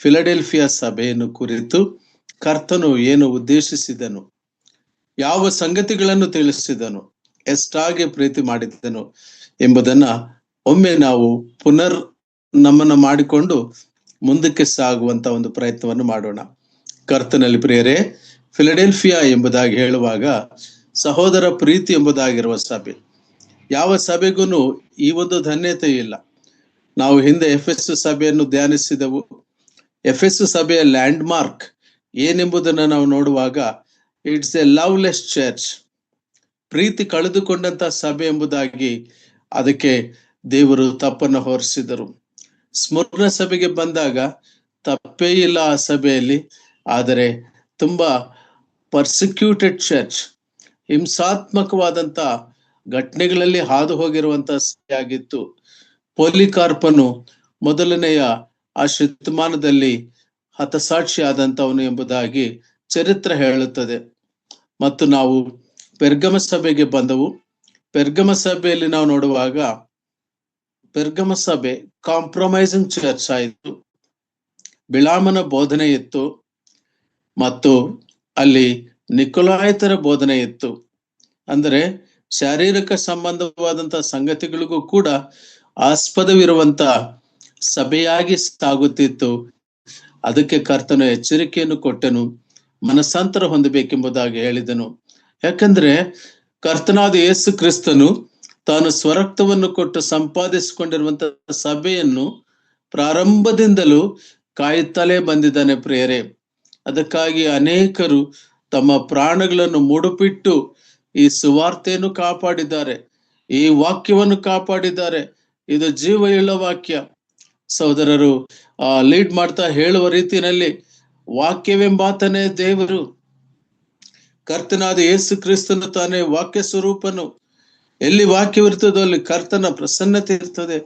Philadelphia ಸಭೆಯನ್ನು ಕುರಿತು ಕರ್ತನು ಏನು ಉದ್ದೇಶಿಸಿದನು, ಯಾವ ಸಂಗತಿಗಳನ್ನು ತಿಳಿಸಿದನು, ಎಷ್ಟಾಗಿ ಪ್ರೀತಿ ಮಾಡಿದ್ದನು ಎಂಬುದನ್ನ ಒಮ್ಮೆ ನಾವು ಪುನರ್ ನಮನ ಮಾಡಿಕೊಂಡು ಮುಂದಕ್ಕೆ ಸಾಗುವಂತ ಒಂದು ಪ್ರಯತ್ನವನ್ನು ಮಾಡೋಣ. ಕರ್ತನಲ್ಲಿ ಪ್ರಿಯರೇ, ಫಿಲಡೆಲ್ಫಿಯಾ ಎಂಬುದಾಗಿ ಹೇಳುವಾಗ ಸಹೋದರ ಪ್ರೀತಿ ಎಂಬುದಾಗಿರುವ ಸಭೆ. ಯಾವ ಸಭೆಗೂ ಈ ಒಂದು ಧನ್ಯತೆ ಇಲ್ಲ. ನಾವು ಹಿಂದೆ ಎಫೆಸ್ ಸಭೆಯನ್ನು ಧ್ಯಾನಿಸಿದೆವು. ಎಫೆಸ್ ಸಭೆಯ ಲ್ಯಾಂಡ್ ಮಾರ್ಕ್ ಏನೆಂಬುದನ್ನು ನಾವು ನೋಡುವಾಗ ಇಟ್ಸ್ ಎ ಲವ್ಲೆಸ್ ಚರ್ಚ್, ಪ್ರೀತಿ ಕಳೆದುಕೊಂಡಂತ ಸಭೆ ಎಂಬುದಾಗಿ ಅದಕ್ಕೆ ದೇವರು ತಪ್ಪನ್ನು ಹೊರಿಸಿದರು. ಸ್ಮರಣ ಸಭೆಗೆ ಬಂದಾಗ ತಪ್ಪೇ ಇಲ್ಲ ಆ ಸಭೆಯಲ್ಲಿ, ಆದರೆ ತುಂಬಾ ಪರ್ಸಿಕ್ಯೂಟೆಡ್ ಚರ್ಚ್, ಹಿಂಸಾತ್ಮಕವಾದಂತ ಘಟನೆಗಳಲ್ಲಿ ಹಾದು ಹೋಗಿರುವಂತ ಸಭೆ ಆಗಿತ್ತು. ಪೋಲಿಕಾರ್ಪನು ಮೊದಲನೆಯ ಆ ಶತಮಾನದಲ್ಲಿ ಹತಸಾಕ್ಷಿ ಆದಂತವನು ಎಂಬುದಾಗಿ ಚರಿತ್ರೆ ಹೇಳುತ್ತದೆ. ಮತ್ತು ನಾವು ಪೆರ್ಗಮ ಸಭೆಗೆ ಬಂದವು. ಪೆರ್ಗಮ ಸಭೆಯಲ್ಲಿ ನಾವು ನೋಡುವಾಗ ಪೆರ್ಗಮ ಸಭೆ ಕಾಂಪ್ರಮೈಸಿಂಗ್ ಚರ್ಚ್ ಆಯಿತು. ಬಿಳಾಮನ ಬೋಧನೆ ಇತ್ತು ಮತ್ತು ಅಲ್ಲಿ ನಿಕೊಲಾಯಿತರ ಬೋಧನೆ ಇತ್ತು. ಅಂದರೆ ಶಾರೀರಿಕ ಸಂಬಂಧವಾದಂತಹ ಸಂಗತಿಗಳಿಗೂ ಕೂಡ ಆಸ್ಪದವಿರುವಂತ ಸಭೆಯಾಗಿ ಸಾಗುತ್ತಿತ್ತು. ಅದಕ್ಕೆ ಕರ್ತನು ಎಚ್ಚರಿಕೆಯನ್ನು ಕೊಟ್ಟನು, ಮನಸ್ಸಾಂತರ ಹೊಂದಬೇಕೆಂಬುದಾಗಿ ಹೇಳಿದನು. ಯಾಕಂದ್ರೆ ಕರ್ತನಾದ ಯೇಸು ಕ್ರಿಸ್ತನು ತಾನು ಸ್ವರಕ್ತವನ್ನು ಕೊಟ್ಟು ಸಂಪಾದಿಸಿಕೊಂಡಿರುವಂತ ಸಭೆಯನ್ನು ಪ್ರಾರಂಭದಿಂದಲೂ ಕಾಯುತ್ತಲೇ ಬಂದಿದ್ದಾನೆ ಪ್ರಿಯರೇ. ಅದಕ್ಕಾಗಿ ಅನೇಕರು ತಮ್ಮ ಪ್ರಾಣಗಳನ್ನು ಮುಡುಪಿಟ್ಟು ಈ ಸುವಾರ್ತೆಯನ್ನು ಕಾಪಾಡಿದ್ದಾರೆ, ಈ ವಾಕ್ಯವನ್ನು ಕಾಪಾಡಿದ್ದಾರೆ. ಇದು ಜೀವಯುಳ್ಳ ವಾಕ್ಯ. ಸಹೋದರರು ಲೀಡ್ ಮಾಡ್ತಾ ಹೇಳುವ ರೀತಿಯಲ್ಲಿ ವಾಕ್ಯವೆಂಬಾತನೇ ದೇವರು, ಕರ್ತನಾದ ಯೇಸು ಕ್ರಿಸ್ತನು ತಾನೇ ವಾಕ್ಯ ಸ್ವರೂಪನು. ಎಲ್ಲಿ ವಾಕ್ಯವಿರ್ತದೋ ಅಲ್ಲಿ ಕರ್ತನ ಪ್ರಸನ್ನತೆ ಇರ್ತದೆ.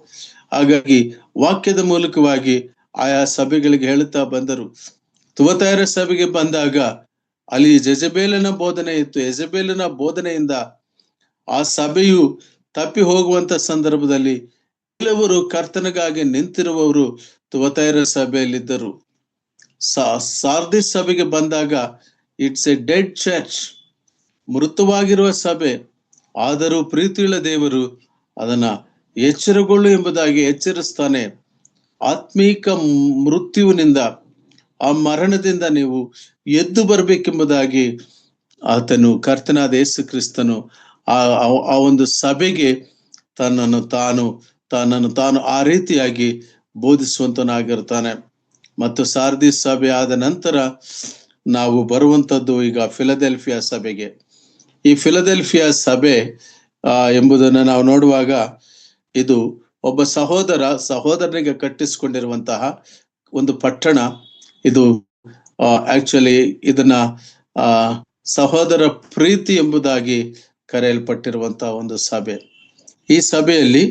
ಹಾಗಾಗಿ ವಾಕ್ಯದ ಮೂಲಕವಾಗಿ ಆಯಾ ಸಭೆಗಳಿಗೆ ಹೇಳುತ್ತಾ ಬಂದರು. ತುವತೈರ ಸಭೆಗೆ ಬಂದಾಗ ಅಲ್ಲಿ ಜೆಜಬೇಲನ ಬೋಧನೆ ಇತ್ತು. ಯೆಜಬೇಲನ ಬೋಧನೆಯಿಂದ ಆ ಸಭೆಯು ತಪ್ಪಿ ಹೋಗುವಂತ ಸಂದರ್ಭದಲ್ಲಿ ಕೆಲವರು ಕರ್ತನಿಗಾಗಿ ನಿಂತಿರುವವರು ತುವತೈರ ಸಭೆಯಲ್ಲಿದ್ದರು. ಸಾರ್ದಿಸ್ ಸಭೆಗೆ ಬಂದಾಗ ಇಟ್ಸ್ ಎ ಡೆಡ್ ಚರ್ಚ್, ಮೃತವಾಗಿರುವ ಸಭೆ. ಆದರೂ ಪ್ರೀತಿಯುಳ್ಳ ದೇವರು ಅದನ್ನ ಎಚ್ಚರಗೊಳ್ಳು ಎಂಬುದಾಗಿ ಎಚ್ಚರಿಸ್ತಾನೆ. ಆತ್ಮೀಕ ಮೃತ್ಯುವಿನಿಂದ, ಆ ಮರಣದಿಂದ ನೀವು ಎದ್ದು ಬರ್ಬೇಕೆಂಬುದಾಗಿ ಆತನು ಕರ್ತನಾದ ಯೇಸು ಕ್ರಿಸ್ತನು ಆ ಒಂದು ಸಭೆಗೆ ತನ್ನನ್ನು ತಾನು ಆ ರೀತಿಯಾಗಿ ಬೋಧಿಸುವಂತನಾಗಿರ್ತಾನೆ. ಮತ್ತು ಸಾರ್ದಿಸ್ ಸಭೆ ಆದ ನಂತರ ನಾವು ಬರುವಂತದ್ದು ಈಗ ಫಿಲಡೆಲ್ಫಿಯಾ ಸಭೆಗೆ. ಈ ಫಿಲಡೆಲ್ಫಿಯಾ ಸಭೆ ಎಂಬುದನ್ನು ನಾವು ನೋಡುವಾಗ ಇದು ಒಬ್ಬ ಸಹೋದರನಿಗೆ ಕಟ್ಟಿಸಿಕೊಂಡಿರುವಂತಹ ಒಂದು ಪಟ್ಟಣ. ಇದು ಆಕ್ಚುಲಿ ಇದನ್ನ ಸಹೋದರ ಪ್ರೀತಿ ಎಂಬುದಾಗಿ ಕರೆಯಲ್ಪಟ್ಟಿರುವಂತಹ ಒಂದು ಸಭೆ. ಈ ಸಭೆಯಲ್ಲಿ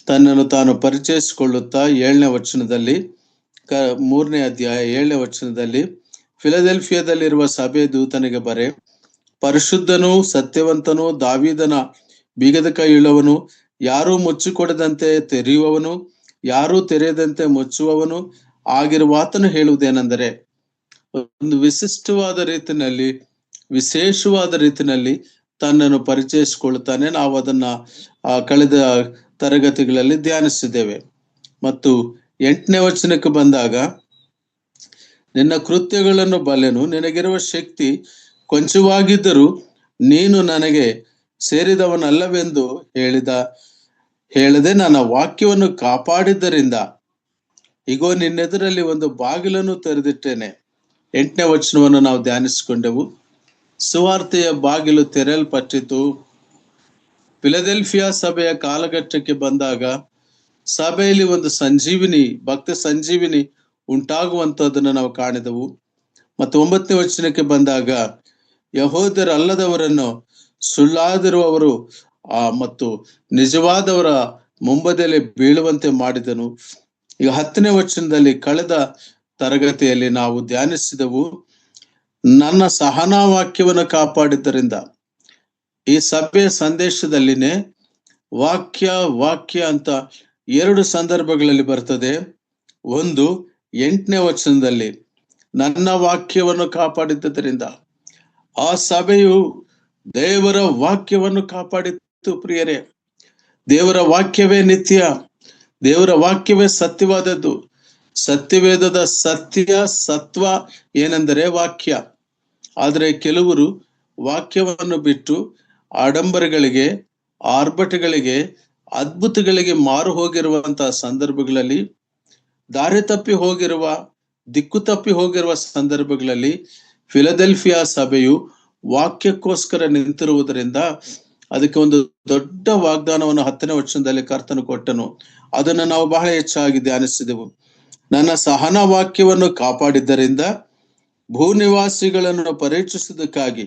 ತನ್ನನ್ನು ತಾನು ಪರಿಚಯಿಸಿಕೊಳ್ಳುತ್ತಾ 7ನೇ ವಚನದಲ್ಲಿ, 3ನೇ ಅಧ್ಯಾಯ 7ನೇ ವಚನದಲ್ಲಿ, ಫಿಲಡೆಲ್ಫಿಯಾದಲ್ಲಿರುವ ಸಭೆ ದೂತನಿಗೆ ಬರೆ, ಪರಿಶುದ್ಧನೂ ಸತ್ಯವಂತನೂ ದಾವೀದನ ಬೀಗದ ಕೈಯುಳ್ಳವನು, ಯಾರೂ ಮುಚ್ಚಿಕೊಡದಂತೆ ತೆರೆಯುವವನು, ಯಾರೂ ತೆರೆಯದಂತೆ ಮುಚ್ಚುವವನು ಆಗಿರುವಾತನು ಹೇಳುವುದೇನೆಂದರೆ, ಒಂದು ವಿಶೇಷವಾದ ರೀತಿಯಲ್ಲಿ ತನ್ನನ್ನು ಪರಿಚಯಿಸಿಕೊಳ್ಳುತ್ತಾನೆ. ನಾವು ಅದನ್ನ ಕಳೆದ ತರಗತಿಗಳಲ್ಲಿ ಧ್ಯಾನಿಸಿದ್ದೇವೆ. ಮತ್ತು 8ನೇ ವಚನಕ್ಕೆ ಬಂದಾಗ, ನಿನ್ನ ಕೃತ್ಯಗಳನ್ನು ಬಲ್ಲೆನು, ನಿನಗಿರುವ ಶಕ್ತಿ ಕೊಂಚವಾಗಿದ್ದರೂ ನೀನು ನನಗೆ ಸೇರಿದವನಲ್ಲವೆಂದು ಹೇಳದೆ ನನ್ನ ವಾಕ್ಯವನ್ನು ಕಾಪಾಡಿದ್ದರಿಂದ ಈಗೋ ನಿನ್ನೆದುರಲ್ಲಿ ಒಂದು ಬಾಗಿಲನ್ನು ತೆರೆದಿಟ್ಟೇನೆ. 8ನೇ ವಚನವನ್ನು ನಾವು ಧ್ಯಾನಿಸಿಕೊಂಡೆವು. ಸುವಾರ್ತೆಯ ಬಾಗಿಲು ತೆರೆಯಲ್ಪಟ್ಟಿತು. ಫಿಲಡೆಲ್ಫಿಯಾ ಸಭೆಯ ಕಾಲಘಟ್ಟಕ್ಕೆ ಬಂದಾಗ ಸಭೆಯಲ್ಲಿ ಒಂದು ಭಕ್ತ ಸಂಜೀವಿನಿ ಉಂಟಾಗುವಂತದ್ದನ್ನು ನಾವು ಕಾಣಿದೆವು. ಮತ್ತು 9ನೇ ವಚನಕ್ಕೆ ಬಂದಾಗ ಯಹೂದ್ಯರಲ್ಲದವರನ್ನು ಸುಳ್ಳಾದಿರುವವರು ಮತ್ತು ನಿಜವಾದವರ ಮುಂಬದಿಯಲ್ಲಿ ಬೀಳುವಂತೆ ಮಾಡಿದನು. ಈಗ 10ನೇ ವಚನದಲ್ಲಿ ಕಳೆದ ತರಗತಿಯಲ್ಲಿ ನಾವು ಧ್ಯಾನಿಸಿದೆವು, ನನ್ನ ಸಹನಾ ವಾಕ್ಯವನ್ನು ಕಾಪಾಡಿದ್ದರಿಂದ. ಈ ಸಭೆಯ ಸಂದೇಶದಲ್ಲಿನೇ ವಾಕ್ಯ ಅಂತ 2 ಸಂದರ್ಭಗಳಲ್ಲಿ ಬರ್ತದೆ. ಒಂದು 8ನೇ ವಚನದಲ್ಲಿ ನನ್ನ ವಾಕ್ಯವನ್ನು ಕಾಪಾಡಿದ್ದರಿಂದ ಆ ಸಭೆಯು ದೇವರ ವಾಕ್ಯವನ್ನು ಕಾಪಾಡಿತ್ತು. ಪ್ರಿಯರೇ, ದೇವರ ವಾಕ್ಯವೇ ನಿತ್ಯ, ದೇವರ ವಾಕ್ಯವೇ ಸತ್ಯವಾದದ್ದು. ಸತ್ಯವೇದದ ಸತ್ವ ಏನೆಂದರೆ ವಾಕ್ಯ. ಆದರೆ ಕೆಲವರು ವಾಕ್ಯವನ್ನು ಬಿಟ್ಟು ಆಡಂಬರಗಳಿಗೆ, ಆರ್ಭಟಗಳಿಗೆ, ಅದ್ಭುತಗಳಿಗೆ ಮಾರು ಹೋಗಿರುವಂತಹ ಸಂದರ್ಭಗಳಲ್ಲಿ, ದಾರಿ ತಪ್ಪಿ ಹೋಗಿರುವ, ದಿಕ್ಕು ತಪ್ಪಿ ಹೋಗಿರುವ ಸಂದರ್ಭಗಳಲ್ಲಿ ಫಿಲದೆಲ್ಫಿಯಾ ಸಭೆಯು ವಾಕ್ಯಕ್ಕೋಸ್ಕರ ನಿಂತಿರುವುದರಿಂದ ಅದಕ್ಕೆ ಒಂದು ದೊಡ್ಡ ವಾಗ್ದಾನವನ್ನು 10ನೇ ವಚನದಲ್ಲಿ ಕರ್ತನು ಕೊಟ್ಟನು. ಅದನ್ನು ನಾವು ಬಹಳ ಹೆಚ್ಚಾಗಿ ಧ್ಯಾನಿಸಿದೆವು. ನನ್ನ ಸಹನ ವಾಕ್ಯವನ್ನು ಕಾಪಾಡಿದ್ದರಿಂದ ಭೂನಿವಾಸಿಗಳನ್ನು ಪರೀಕ್ಷಿಸುವುದಕ್ಕಾಗಿ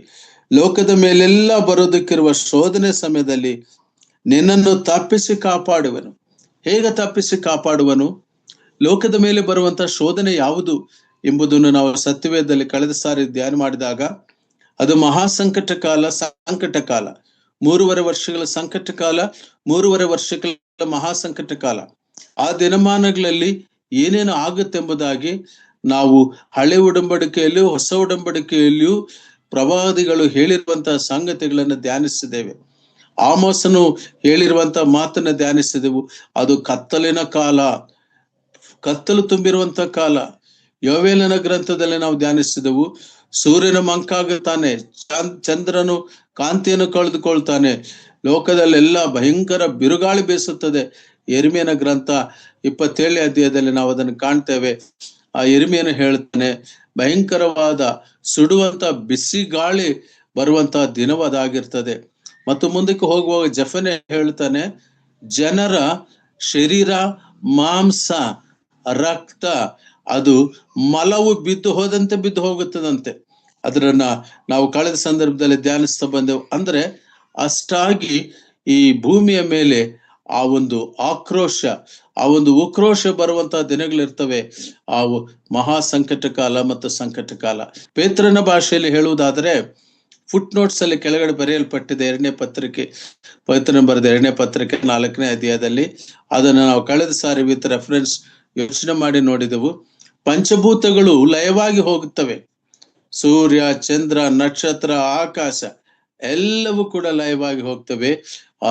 ಲೋಕದ ಮೇಲೆಲ್ಲ ಬರೋದಕ್ಕಿರುವ ಶೋಧನೆ ಸಮಯದಲ್ಲಿ ನಿನ್ನನ್ನು ತಪ್ಪಿಸಿ ಕಾಪಾಡುವನು. ಹೇಗೆ ತಪ್ಪಿಸಿ ಕಾಪಾಡುವನು? ಲೋಕದ ಮೇಲೆ ಬರುವಂತಹ ಶೋಧನೆ ಯಾವುದು ಎಂಬುದನ್ನು ನಾವು ಸತ್ಯವೇದದಲ್ಲಿ ಕಳೆದ ಸಾರಿ ಧ್ಯಾನ ಮಾಡಿದಾಗ ಅದು ಮಹಾಸಂಕಟ ಕಾಲ, ಸಂಕಟ ಕಾಲ, 3.5 ವರ್ಷಗಳ ಸಂಕಟ ಕಾಲ, 3.5 ವರ್ಷಗಳ ಮಹಾಸಂಕಟ ಕಾಲ. ಆ ದಿನಮಾನಗಳಲ್ಲಿ ಏನೇನು ಆಗುತ್ತೆಂಬುದಾಗಿ ನಾವು ಹಳೆ ಉಡಂಬಡಿಕೆಯಲ್ಲಿಯೂ ಹೊಸ ಉಡಂಬಡಿಕೆಯಲ್ಲಿಯೂ ಪ್ರವಾದಿಗಳು ಹೇಳಿರುವಂತಹ ಸಂಗತಿಗಳನ್ನು ಧ್ಯಾನಿಸಿದ್ದೇವೆ. ಆಮೋಸನು ಹೇಳಿರುವಂತಹ ಮಾತನ್ನ ಧ್ಯಾನಿಸಿದೆವು. ಅದು ಕತ್ತಲಿನ ಕಾಲ, ಕತ್ತಲು ತುಂಬಿರುವಂತಹ ಕಾಲ. ಯೋವೇಲನ ಗ್ರಂಥದಲ್ಲಿ ನಾವು ಧ್ಯಾನಿಸಿದೆವು. ಸೂರ್ಯನ ಮಂಕಾಗುತ್ತಾನೆ, ಚಂದ್ರನು ಕಾಂತಿಯನ್ನು ಕಳೆದುಕೊಳ್ತಾನೆ, ಲೋಕದಲ್ಲೆಲ್ಲ ಭಯಂಕರ ಬಿರುಗಾಳಿ ಬೀಸುತ್ತದೆ. ಯೆರೆಮೀಯನ ಗ್ರಂಥ 27ನೇ ಅಧ್ಯಾಯದಲ್ಲಿ ನಾವು ಅದನ್ನು ಕಾಣ್ತೇವೆ. ಆ ಯೆರೆಮೀಯನು ಹೇಳ್ತಾನೆ, ಭಯಂಕರವಾದ ಸುಡುವಂತ ಬಿಸಿ ಗಾಳಿ ಬರುವಂತಹ ದಿನವದಾಗಿರ್ತದೆ. ಮತ್ತು ಮುಂದಕ್ಕೆ ಹೋಗುವಾಗ ಜೆಫನ್ಯ ಹೇಳ್ತಾನೆ, ಜನರ ಶರೀರ, ಮಾಂಸ, ರಕ್ತ ಅದು ಮಲವು ಬಿದ್ದು ಹೋದಂತೆ ಬಿದ್ದು ಹೋಗುತ್ತದಂತೆ. ಅದನ್ನ ನಾವು ಕಳೆದ ಸಂದರ್ಭದಲ್ಲಿ ಧ್ಯಾನಿಸ್ತಾ ಬಂದೆವು. ಅಂದ್ರೆ ಅಷ್ಟಾಗಿ ಈ ಭೂಮಿಯ ಮೇಲೆ ಆ ಒಂದು ಆಕ್ರೋಶ, ಆ ಒಂದು ಉಕ್ರೋಶ ಬರುವಂತಹ ದಿನಗಳಿರ್ತವೆ. ಆ ಮಹಾ ಸಂಕಟ ಕಾಲ ಮತ್ತು ಸಂಕಟ ಕಾಲ. ಪೇತ್ರನ ಭಾಷೆಯಲ್ಲಿ ಹೇಳುವುದಾದರೆ ಫುಟ್ ನೋಟ್ಸ್ ಅಲ್ಲಿ ಕೆಳಗಡೆ ಬರೆಯಲ್ಪಟ್ಟಿದೆ 2ನೇ ಪತ್ರಿಕೆ, ಪವಿತ್ರನ ಬರೆದ 2ನೇ ಪತ್ರಿಕೆ 4ನೇ ಅಧ್ಯಾಯದಲ್ಲಿ. ಅದನ್ನು ನಾವು ಕಳೆದ ಸಾರಿ ವಿತ್ ರೆಫರೆನ್ಸ್ ಯೋಚನೆ ಮಾಡಿ ನೋಡಿದೆವು. ಪಂಚಭೂತಗಳು ಲಯವಾಗಿ ಹೋಗುತ್ತವೆ. ಸೂರ್ಯ, ಚಂದ್ರ, ನಕ್ಷತ್ರ, ಆಕಾಶ ಎಲ್ಲವೂ ಕೂಡ ಲಯವಾಗಿ ಹೋಗ್ತವೆ.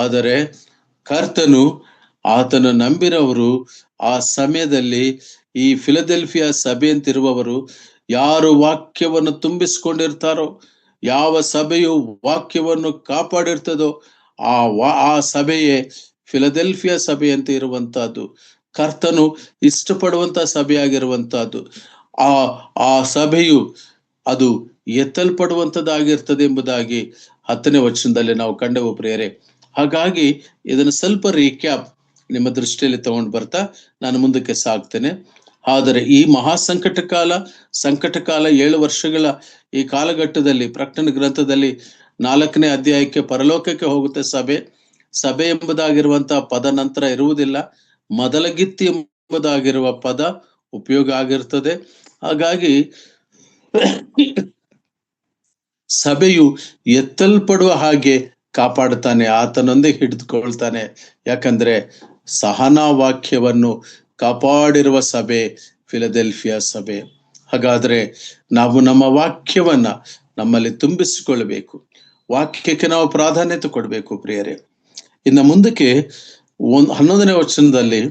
ಆದರೆ ಕರ್ತನು, ಆತನ ನಂಬಿರವರು ಆ ಸಮಯದಲ್ಲಿ ಈ ಫಿಲದೆಲ್ಫಿಯಾ ಸಭೆ ಅಂತಿರುವವರು ಯಾರು ವಾಕ್ಯವನ್ನು ತುಂಬಿಸಿಕೊಂಡಿರ್ತಾರೋ, ಯಾವ ಸಭೆಯು ವಾಕ್ಯವನ್ನು ಕಾಪಾಡಿರ್ತದೋ ಆ ಸಭೆಯೇ ಫಿಲದೆಲ್ಫಿಯಾ ಸಭೆ ಅಂತ ಇರುವಂತಹದ್ದು. ಕರ್ತನು ಇಷ್ಟಪಡುವಂತಹ ಸಭೆಯಾಗಿರುವಂತಹದ್ದು. ಆ ಸಭೆಯು ಅದು ಎತ್ತಲ್ಪಡುವಂತದ್ದಾಗಿರ್ತದೆ ಎಂಬುದಾಗಿ 10ನೇ ವಚನದಲ್ಲಿ ನಾವು ಕಂಡೆವು ಪ್ರಿಯರೇ. ಹಾಗಾಗಿ ಇದನ್ನು ಸ್ವಲ್ಪ ರೀಕ್ಯಾಪ್ ನಿಮ್ಮ ದೃಷ್ಟಿಯಲ್ಲಿ ತಗೊಂಡು ಬರ್ತಾ ನಾನು ಮುಂದಕ್ಕೆ ಸಾಗ್ತೇನೆ. ಆದರೆ ಈ ಮಹಾಸಂಕಟ ಕಾಲ, ಸಂಕಟ ಕಾಲ 7 ವರ್ಷಗಳ ಈ ಕಾಲಘಟ್ಟದಲ್ಲಿ ಪ್ರಕಟಣೆ ಗ್ರಂಥದಲ್ಲಿ 4ನೇ ಅಧ್ಯಾಯಕ್ಕೆ ಪರಲೋಕಕ್ಕೆ ಹೋಗುತ್ತೆ ಸಭೆ. ಸಭೆ ಎಂಬುದಾಗಿರುವಂತಹ ಪದ ನಂತರ ಇರುವುದಿಲ್ಲ, ಮೊದಲಗಿತ್ತಿ ಎಂಬುದಾಗಿರುವ ಪದ ಉಪಯೋಗ ಆಗಿರ್ತದೆ. ಹಾಗಾಗಿ ಸಭೆಯು ಎತ್ತಲ್ಪಡುವ ಹಾಗೆ ಕಾಪಾಡುತ್ತಾನೆ, ಆತನೊಂದೇ ಹಿಡಿದುಕೊಳ್ತಾನೆ. ಯಾಕಂದ್ರೆ ಸಹನಾ ವಾಕ್ಯವನ್ನು ಕಾಪಾಡಿರುವ ಸಭೆ ಫಿಲದೆಲ್ಫಿಯಾ ಸಭೆ. ಹಾಗಾದ್ರೆ ನಾವು ನಮ್ಮ ವಾಕ್ಯವನ್ನ ನಮ್ಮಲ್ಲಿ ತುಂಬಿಸಿಕೊಳ್ಳಬೇಕು, ವಾಕ್ಯಕ್ಕೆ ನಾವು ಪ್ರಾಧಾನ್ಯತೆ ಕೊಡಬೇಕು ಪ್ರಿಯರೇ. ಇನ್ನು ಮುಂದಕ್ಕೆ 11ನೇ ವಚನದಲ್ಲಿ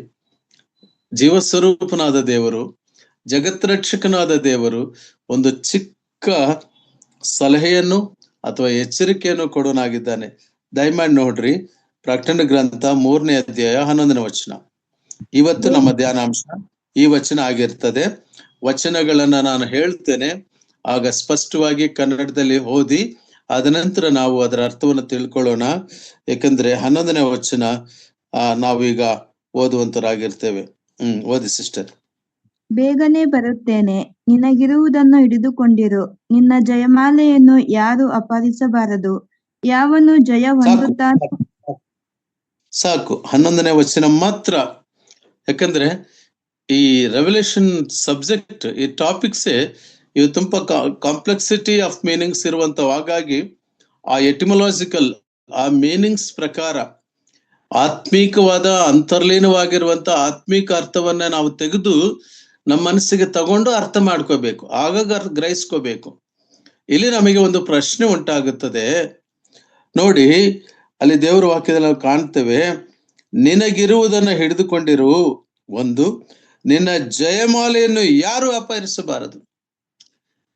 ಜೀವಸ್ವರೂಪನಾದ ದೇವರು, ಜಗತ್ರಕ್ಷಕನಾದ ದೇವರು ಒಂದು ಚಿಕ್ಕ ಸಲಹೆಯನ್ನು ಅಥವಾ ಎಚ್ಚರಿಕೆಯನ್ನು ಕೊಡೋನಾಗಿದ್ದಾನೆ. ದಯಮಾಡಿ ನೋಡ್ರಿ, ಪ್ರಕಟಣೆ ಗ್ರಂಥ 3ನೇ ಅಧ್ಯಾಯ 11ನೇ ವಚನ. ಇವತ್ತು ನಮ್ಮ ಧ್ಯಾನಾಂಶ ಈ ವಚನ ಆಗಿರ್ತದೆ. ವಚನಗಳನ್ನ ನಾನು ಹೇಳ್ತೇನೆ, ಆಗ ಸ್ಪಷ್ಟವಾಗಿ ಕನ್ನಡದಲ್ಲಿ ಓದಿ ಅದ ನಂತರ ನಾವು ಅದರ ಅರ್ಥವನ್ನು ತಿಳ್ಕೊಳ್ಳೋಣ. ಯಾಕಂದ್ರೆ 11ನೇ ವಚನ ನಾವೀಗ ಓದುವಂತರಾಗಿರ್ತೇವೆ. ಓದಿ ಸಿಸ್ಟರ್. ಬೇಗನೆ ಬರುತ್ತೇನೆ, ನಿನಗಿರುವುದನ್ನು ಹಿಡಿದುಕೊಂಡಿರು, ನಿನ್ನ ಜಯಮಾಲೆಯನ್ನು ಯಾರು ಅಪಹರಿಸಬಾರದು, ಯಾವನು ಜಯ ಹೊಂದುತ್ತಾನೆ. ಸಾಕು, 11ನೇ ವಚನ ಮಾತ್ರ. ಯಾಕಂದ್ರೆ ಈ ರೆವಲ್ಯೂಷನ್ ಸಬ್ಜೆಕ್ಟ್, ಈ ಟಾಪಿಕ್ಸೇ ಇವು ತುಂಬಾ ಕಾಂಪ್ಲೆಕ್ಸಿಟಿ ಆಫ್ ಮೀನಿಂಗ್ಸ್ ಇರುವಂತ. ಹಾಗಾಗಿ ಆ ಎಟಿಮೊಲಾಜಿಕಲ್ ಆ ಮೀನಿಂಗ್ಸ್ ಪ್ರಕಾರ ಆತ್ಮೀಕವಾದ ಅಂತರ್ಲೀನವಾಗಿರುವಂತ ಆತ್ಮೀಕ ಅರ್ಥವನ್ನ ನಾವು ತೆಗೆದು ನಮ್ಮ ಮನಸ್ಸಿಗೆ ತಗೊಂಡು ಅರ್ಥ ಮಾಡ್ಕೋಬೇಕು, ಆಗಾಗ ಗ್ರಹಿಸ್ಕೋಬೇಕು. ಇಲ್ಲಿ ನಮಗೆ ಒಂದು ಪ್ರಶ್ನೆ ಉಂಟಾಗುತ್ತದೆ ನೋಡಿ. ಅಲ್ಲಿ ದೇವರ ವಾಕ್ಯದಲ್ಲಿ ನಾವು ಕಾಣ್ತೇವೆ, ನಿನಗಿರುವುದನ್ನು ಹಿಡಿದುಕೊಂಡಿರು, ಒಂದು ನಿನ್ನ ಜಯಮಾಲೆಯನ್ನು ಯಾರು ಅಪಹರಿಸಬಾರದು.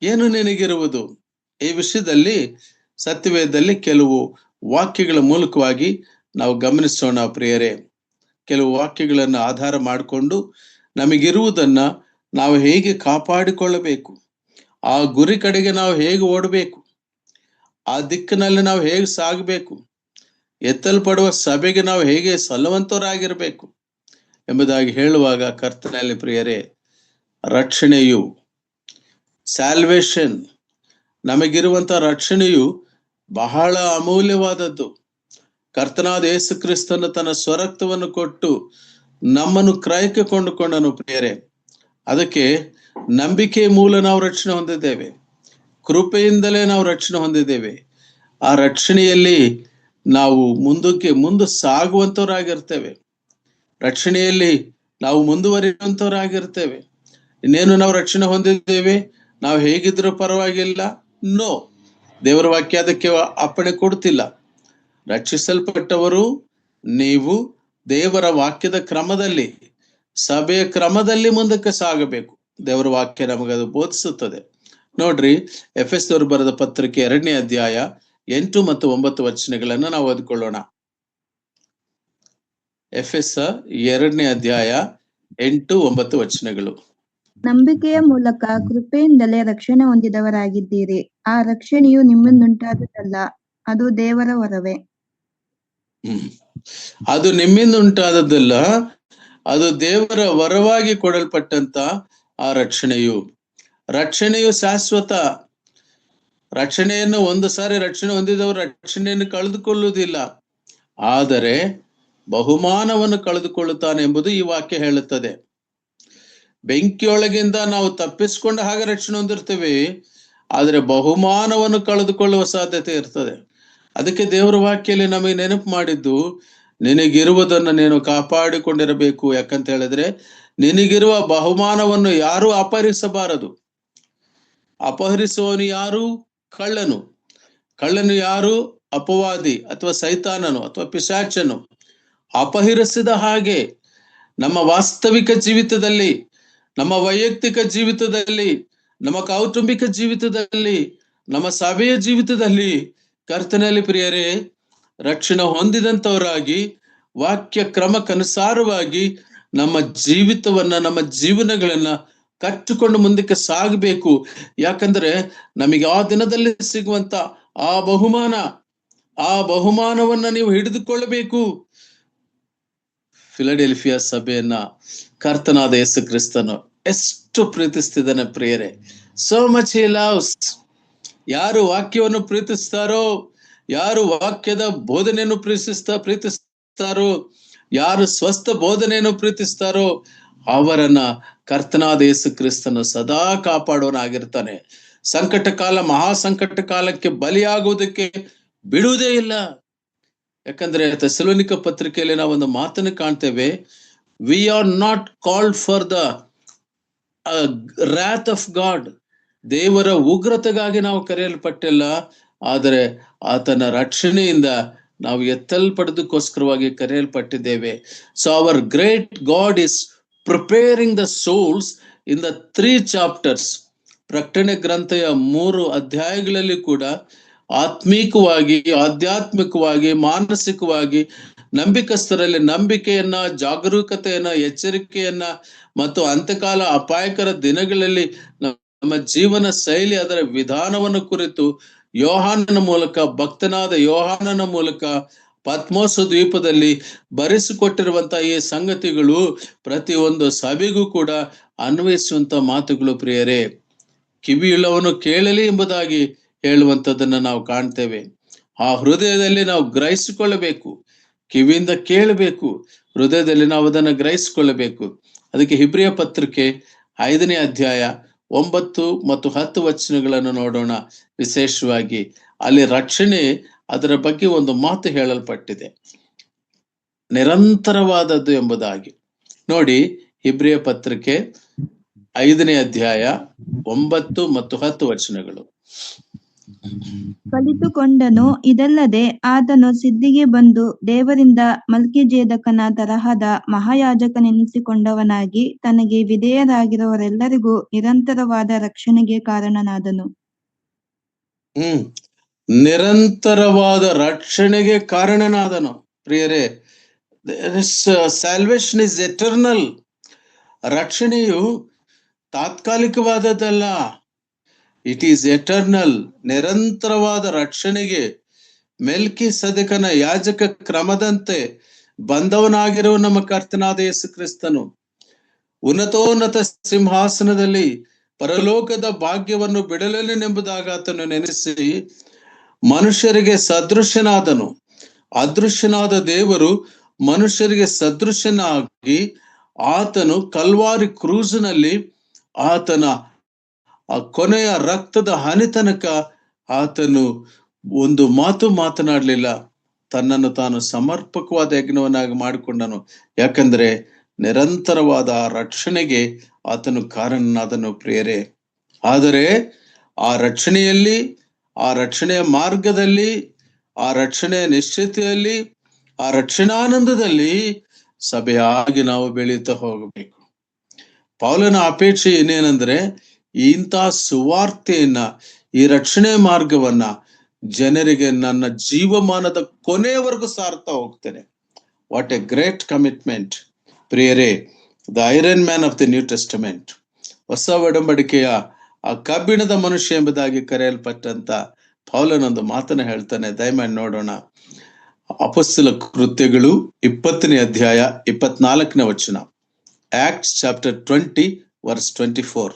ಏನು ನಿನಗಿರುವುದು? ಈ ವಿಷಯದಲ್ಲಿ ಸತ್ಯವೇದದಲ್ಲಿ ಕೆಲವು ವಾಕ್ಯಗಳ ಮೂಲಕವಾಗಿ ನಾವು ಗಮನಿಸೋಣ ಪ್ರಿಯರೇ. ಕೆಲವು ವಾಕ್ಯಗಳನ್ನು ಆಧಾರ ಮಾಡಿಕೊಂಡು ನಮಗಿರುವುದನ್ನ ನಾವು ಹೇಗೆ ಕಾಪಾಡಿಕೊಳ್ಳಬೇಕು, ಆ ಗುರಿ ಕಡೆಗೆ ನಾವು ಹೇಗೆ ಓಡಬೇಕು, ಆ ದಿಕ್ಕಿನಲ್ಲಿ ನಾವು ಹೇಗೆ ಸಾಗಬೇಕು, ಎತ್ತಲ್ಪಡುವ ಸಭೆಗೆ ನಾವು ಹೇಗೆ ಸಲ್ಲುವಂತವರಾಗಿರ್ಬೇಕು ಎಂಬುದಾಗಿ ಹೇಳುವಾಗ ಕರ್ತನಲ್ಲಿ ಪ್ರಿಯರೇ, ರಕ್ಷಣೆಯು ಸ್ಯಾಲ್ವೇಷನ್, ನಮಗಿರುವಂತ ರಕ್ಷಣೆಯು ಬಹಳ ಅಮೂಲ್ಯವಾದದ್ದು. ಕರ್ತನಾದ ಯೇಸು ಕ್ರಿಸ್ತನು ತನ್ನ ಸ್ವರಕ್ತವನ್ನು ಕೊಟ್ಟು ನಮ್ಮನ್ನು ಕ್ರಯಕ್ಕೆ ಕೊಂಡುಕೊಂಡನು ಪ್ರಿಯರೇ. ಅದಕ್ಕೆ ನಂಬಿಕೆ ಮೂಲ ನಾವು ರಕ್ಷಣೆ ಹೊಂದಿದ್ದೇವೆ, ಕೃಪೆಯಿಂದಲೇ ನಾವು ರಕ್ಷಣೆ ಹೊಂದಿದ್ದೇವೆ. ಆ ರಕ್ಷಣೆಯಲ್ಲಿ ನಾವು ಮುಂದೆ ಸಾಗುವಂತವರಾಗಿರ್ತೇವೆ, ರಕ್ಷಣೆಯಲ್ಲಿ ನಾವು ಮುಂದುವರಿಯುವಂತವರಾಗಿರ್ತೇವೆ. ಇನ್ನೇನು ನಾವು ರಕ್ಷಣೆ ಹೊಂದಿದ್ದೇವೆ, ನಾವು ಹೇಗಿದ್ರೂ ಪರವಾಗಿಲ್ಲ, ನೋ, ದೇವರ ವಾಕ್ಯ ಅದಕ್ಕೆ ಅಪ್ಪಣೆ ಕೊಡ್ತಿಲ್ಲ. ರಕ್ಷಿಸಲ್ಪಟ್ಟವರು ನೀವು ದೇವರ ವಾಕ್ಯದ ಕ್ರಮದಲ್ಲಿ, ಸಭೆಯ ಕ್ರಮದಲ್ಲಿ ಮುಂದಕ್ಕೆ ಸಾಗಬೇಕು. ದೇವರ ವಾಕ್ಯ ನಮಗದು ಬೋಧಿಸುತ್ತದೆ. ನೋಡ್ರಿ, ಎಫೆಸದವರು ಬರೆದ ಪತ್ರಿಕೆ 2ನೇ ಅಧ್ಯಾಯ 8 ಮತ್ತು 9 ವಚನಗಳನ್ನ ನಾವು ಓದಿಕೊಳ್ಳೋಣ. ಎಫೆಸ 2ನೇ ಅಧ್ಯಾಯ 8, 9 ವಚನಗಳು. ನಂಬಿಕೆಯ ಮೂಲಕ ಕೃಪೆಯಿಂದಲೇ ರಕ್ಷಣೆ ಹೊಂದಿದವರಾಗಿದ್ದೀರಿ. ಆ ರಕ್ಷಣೆಯು ನಿಮ್ಮಿಂದುಂಟಾದದ್ದಲ್ಲ, ಅದು ದೇವರ ವರವೇ. ಅದು ನಿಮ್ಮಿಂದ ಉಂಟಾದದ್ದಲ್ಲ, ಅದು ದೇವರ ವರವಾಗಿ ಕೊಡಲ್ಪಟ್ಟಂತ ಆ ರಕ್ಷಣೆಯು ಶಾಶ್ವತ. ರಕ್ಷಣೆಯನ್ನು ಒಂದು ಸಾರಿ ರಕ್ಷಣೆ ಹೊಂದಿದವರು ರಕ್ಷಣೆಯನ್ನು ಕಳೆದುಕೊಳ್ಳುವುದಿಲ್ಲ, ಆದರೆ ಬಹುಮಾನವನ್ನು ಕಳೆದುಕೊಳ್ಳುತ್ತಾನೆ ಎಂಬುದು ಈ ವಾಕ್ಯ ಹೇಳುತ್ತದೆ. ಬೆಂಕಿಯೊಳಗಿಂದ ನಾವು ತಪ್ಪಿಸಿಕೊಂಡ ಹಾಗೆ ರಕ್ಷಣೆ ಹೊಂದಿರ್ತೇವೆ, ಆದರೆ ಬಹುಮಾನವನ್ನು ಕಳೆದುಕೊಳ್ಳುವ ಸಾಧ್ಯತೆ ಇರ್ತದೆ. ಅದಕ್ಕೆ ದೇವರ ವಾಕ್ಯಲ್ಲಿ ನಮಗೆ ನೆನಪು ಮಾಡಿದ್ದು, ನಿನಗಿರುವುದನ್ನು ನೀನು ಕಾಪಾಡಿಕೊಂಡಿರಬೇಕು. ಯಾಕಂತ ಹೇಳಿದ್ರೆ ನಿನಗಿರುವ ಬಹುಮಾನವನ್ನು ಯಾರು ಅಪಹರಿಸಬಾರದು. ಅಪಹರಿಸುವವನು ಯಾರು? ಕಳ್ಳನು ಯಾರು? ಅಪವಾದಿ ಅಥವಾ ಸೈತಾನನು ಅಥವಾ ಪಿಶಾಚನು. ಅಪಹರಿಸಿದ ಹಾಗೆ ನಮ್ಮ ವಾಸ್ತವಿಕ ಜೀವಿತದಲ್ಲಿ, ನಮ್ಮ ವೈಯಕ್ತಿಕ ಜೀವಿತದಲ್ಲಿ, ನಮ್ಮ ಕೌಟುಂಬಿಕ ಜೀವಿತದಲ್ಲಿ, ನಮ್ಮ ಸಭೆಯ ಜೀವಿತದಲ್ಲಿ ಕರ್ತನಲ್ಲಿ ಪ್ರಿಯರೇ, ರಕ್ಷಣೆ ಹೊಂದಿದಂತವರಾಗಿ ವಾಕ್ಯ ಕ್ರಮಕ್ಕನುಸಾರವಾಗಿ ನಮ್ಮ ಜೀವಿತವನ್ನ, ನಮ್ಮ ಜೀವನಗಳನ್ನ ಕಟ್ಟಿಕೊಂಡು ಮುಂದಕ್ಕೆ ಸಾಗಬೇಕು. ಯಾಕಂದ್ರೆ ನಮಗೆ ಆ ದಿನದಲ್ಲಿ ಸಿಗುವಂತ ಆ ಬಹುಮಾನವನ್ನ ನೀವು ಹಿಡಿದುಕೊಳ್ಳಬೇಕು. ಫಿಲಡೆಲ್ಫಿಯಾ ಸಭೆಯನ್ನ ಕರ್ತನಾದ ಯೇಸು ಕ್ರಿಸ್ತನು ಎಷ್ಟು ಪ್ರೀತಿಸ್ತಿದ್ದಾನೆ ಪ್ರಿಯರೇ. ಸೋ ಮಚ್ ಹಿ ಲವ್ಸ್. ಯಾರು ವಾಕ್ಯವನ್ನು ಪ್ರೀತಿಸ್ತಾರೋ, ಯಾರು ವಾಕ್ಯದ ಬೋಧನೆಯನ್ನು ಪ್ರೀತಿಸ್ತಾರೋ, ಯಾರು ಸ್ವಸ್ಥ ಬೋಧನೆಯನ್ನು ಪ್ರೀತಿಸ್ತಾರೋ ಅವರನ್ನ ಕರ್ತನಾದ ಯೇಸು ಕ್ರಿಸ್ತನು ಸದಾ ಕಾಪಾಡೋನಾಗಿರ್ತಾನೆ. ಸಂಕಟ ಕಾಲ, ಮಹಾಸಂಕಟ ಕಾಲಕ್ಕೆ ಬಲಿಯಾಗುವುದಕ್ಕೆ ಬಿಡುವುದೇ ಇಲ್ಲ. ಯಾಕಂದ್ರೆ ಥೆಸಲೋನಿಕ ಪತ್ರಿಕೆಯಲ್ಲಿ ನಾವು ಒಂದು ಮಾತನ್ನು ಕಾಣ್ತೇವೆ, we are not called for the wrath of God. ದೇವರ ಉಗ್ರತೆಗಾಗಿ ನಾವು ಕರೆಯಲ್ಪಟ್ಟಿಲ್ಲ, ಆದರೆ ಆತನ ರಕ್ಷಣೆಯಿಂದ ನಾವು ಎತ್ತಲ್ಪಡೋದಕ್ಕೋಸ್ಕರವಾಗಿ ಕರೆಯಲ್ಪಟ್ಟಿದ್ದೇವೆ. So our great God is preparing the souls in the 3 chapters. ಪ್ರಕಟಣೆ ಗ್ರಂಥೆಯ 3 ಅಧ್ಯಾಯಗಳಲ್ಲಿ ಕೂಡ ಆತ್ಮೀಕವಾಗಿ, ಆಧ್ಯಾತ್ಮಿಕವಾಗಿ, ಮಾನಸಿಕವಾಗಿ ನಂಬಿಕಸ್ಥರಲ್ಲಿ ನಂಬಿಕೆಯನ್ನ, ಜಾಗರೂಕತೆಯನ್ನ, ಎಚ್ಚರಿಕೆಯನ್ನ ಮತ್ತು ಅಂತ್ಯಕಾಲ ಅಪಾಯಕರ ದಿನಗಳಲ್ಲಿ ನಮ್ಮ ಜೀವನ ಶೈಲಿ, ಅದರ ವಿಧಾನವನ್ನು ಕುರಿತು ಯೋಹಾನನ ಮೂಲಕ, ಭಕ್ತನಾದ ಯೋಹಾನನ ಮೂಲಕ ಪತ್ಮೋಸ ದ್ವೀಪದಲ್ಲಿ ಬರೆಸಿಕೊಟ್ಟಿರುವಂತಹ ಈ ಸಂಗತಿಗಳು ಪ್ರತಿಯೊಂದು ಸಭೆಗೂ ಕೂಡ ಅನ್ವಯಿಸುವಂತ ಮಾತುಗಳು ಪ್ರಿಯರೇ. ಕಿವಿಯುಳ್ಳವನು ಕೇಳಲಿ ಎಂಬುದಾಗಿ ಹೇಳುವಂಥದ್ದನ್ನ ನಾವು ಕಾಣ್ತೇವೆ. ಆ ಹೃದಯದಲ್ಲಿ ನಾವು ಗ್ರಹಿಸಿಕೊಳ್ಳಬೇಕು, ಕಿವಿಯಿಂದ ಕೇಳಬೇಕು, ಹೃದಯದಲ್ಲಿ ನಾವು ಅದನ್ನು ಗ್ರಹಿಸಿಕೊಳ್ಳಬೇಕು. ಅದಕ್ಕೆ ಇಬ್ರಿಯ ಪತ್ರಿಕೆ 5ನೇ ಅಧ್ಯಾಯ 9 ಮತ್ತು 10 ವಚನಗಳನ್ನು ನೋಡೋಣ. ವಿಶೇಷವಾಗಿ ಅಲ್ಲಿ ರಕ್ಷಣೆ, ಅದರ ಬಗ್ಗೆ ಒಂದು ಮಾತು ಹೇಳಲ್ಪಟ್ಟಿದೆ, ನಿರಂತರವಾದದ್ದು ಎಂಬುದಾಗಿ. ನೋಡಿ, ಇಬ್ರಿಯ ಪತ್ರಿಕೆ 5ನೇ ಅಧ್ಯಾಯ 9 ಮತ್ತು 10 ವಚನಗಳು. ಕಲಿತುಕೊಂಡನು. ಇದಲ್ಲದೆ ಆತನು ಸಿದ್ಧಿಗೆ ಬಂದು ದೇವರಿಂದ ಮಲ್ಕಿಜೇದಕನ ತರಹದ ಮಹಾಯಾಜಕನೆನಿಸಿಕೊಂಡವನಾಗಿ ತನಗೆ ವಿಧೇಯರಾಗಿರುವವರೆಲ್ಲರಿಗೂ ನಿರಂತರವಾದ ರಕ್ಷಣೆಗೆ ಕಾರಣನಾದನು. ನಿರಂತರವಾದ ರಕ್ಷಣೆಗೆ ಕಾರಣನಾದನು. ಪ್ರಿಯರೇ, ಸ್ಯಾಲ್ವೇಷನ್ ಇಸ್ ಎಟರ್ನಲ್. ರಕ್ಷಣೆಯು ತಾತ್ಕಾಲಿಕವಾದದ್ದಲ್ಲ, ಇಟ್ ಈಸ್ ಎಟರ್ನಲ್. ನಿರಂತರವಾದ ರಕ್ಷಣೆಗೆ ಮೆಲ್ಕಿಸೆದೆಕನ ಯಾಜಕ ಕ್ರಮದಂತೆ ಬಂದವನಾಗಿರುವ ನಮ್ಮ ಕರ್ತನಾದ ಯೇಸು ಕ್ರಿಸ್ತನು ಉನ್ನತೋನ್ನತ ಸಿಂಹಾಸನದಲ್ಲಿ ಪರಲೋಕದ ಭಾಗ್ಯವನ್ನು ಬಿಡಲೇನೆಂಬುದಾಗಿ ಆತನು ನೆನೆಸಿ ಮನುಷ್ಯರಿಗೆ ಸದೃಶನಾದನು. ಅದೃಶ್ಯನಾದ ದೇವರು ಮನುಷ್ಯರಿಗೆ ಸದೃಶನಾಗಿ ಆತನು ಕಲ್ವಾರಿ ಕ್ರೂಸಿನಲ್ಲಿ ಆತನ ಆ ಕೊನೆಯ ರಕ್ತದ ಹನಿ ತನಕ ಆತನು ಒಂದು ಮಾತು ಮಾತನಾಡಲಿಲ್ಲ. ತನ್ನನ್ನು ತಾನು ಸಮರ್ಪಕವಾದ ಯಜ್ಞವನ್ನಾಗಿ ಮಾಡಿಕೊಂಡನು. ಯಾಕಂದ್ರೆ ನಿರಂತರವಾದ ರಕ್ಷಣೆಗೆ ಆತನು ಕಾರಣನಾದನು. ಪ್ರಿಯರೇ, ಆದರೆ ಆ ರಕ್ಷಣೆಯಲ್ಲಿ, ಆ ರಕ್ಷಣೆಯ ಮಾರ್ಗದಲ್ಲಿ, ಆ ರಕ್ಷಣೆಯ ನಿಶ್ಚಿತೆಯಲ್ಲಿ, ಆ ರಕ್ಷಣಾನಂದದಲ್ಲಿ ಸಭೆಯಾಗಿ ನಾವು ಬೆಳೀತಾ ಹೋಗಬೇಕು. ಪೌಲನ ಅಪೇಕ್ಷೆ ಏನೇನಂದ್ರೆ, ಇಂಥ ಸುವಾರ್ತೆಯನ್ನ, ಈ ರಕ್ಷಣೆ ಮಾರ್ಗವನ್ನ ಜನರಿಗೆ ನನ್ನ ಜೀವಮಾನದ ಕೊನೆಯವರೆಗೂ ಸಾರ್ತಾ ಹೋಗ್ತೇನೆ. What a great commitment. ಪ್ರಿಯರೇ, the iron man of the New Testament, ಹೊಸ ಒಡಂಬಡಿಕೆಯ ಆ ಕಬ್ಬಿಣದ ಮನುಷ್ಯ ಎಂಬುದಾಗಿ ಕರೆಯಲ್ಪಟ್ಟಂತ ಪೌಲನೊಂದು ಮಾತನ್ನ ಹೇಳ್ತಾನೆ. ದಯಮಾಡಿ ನೋಡೋಣ. ಅಪೊಸ್ತಲ ಕೃತ್ಯಗಳು 20ನೇ ಅಧ್ಯಾಯ 24ನೇ ವಚನ. Acts chapter 20 verse 24.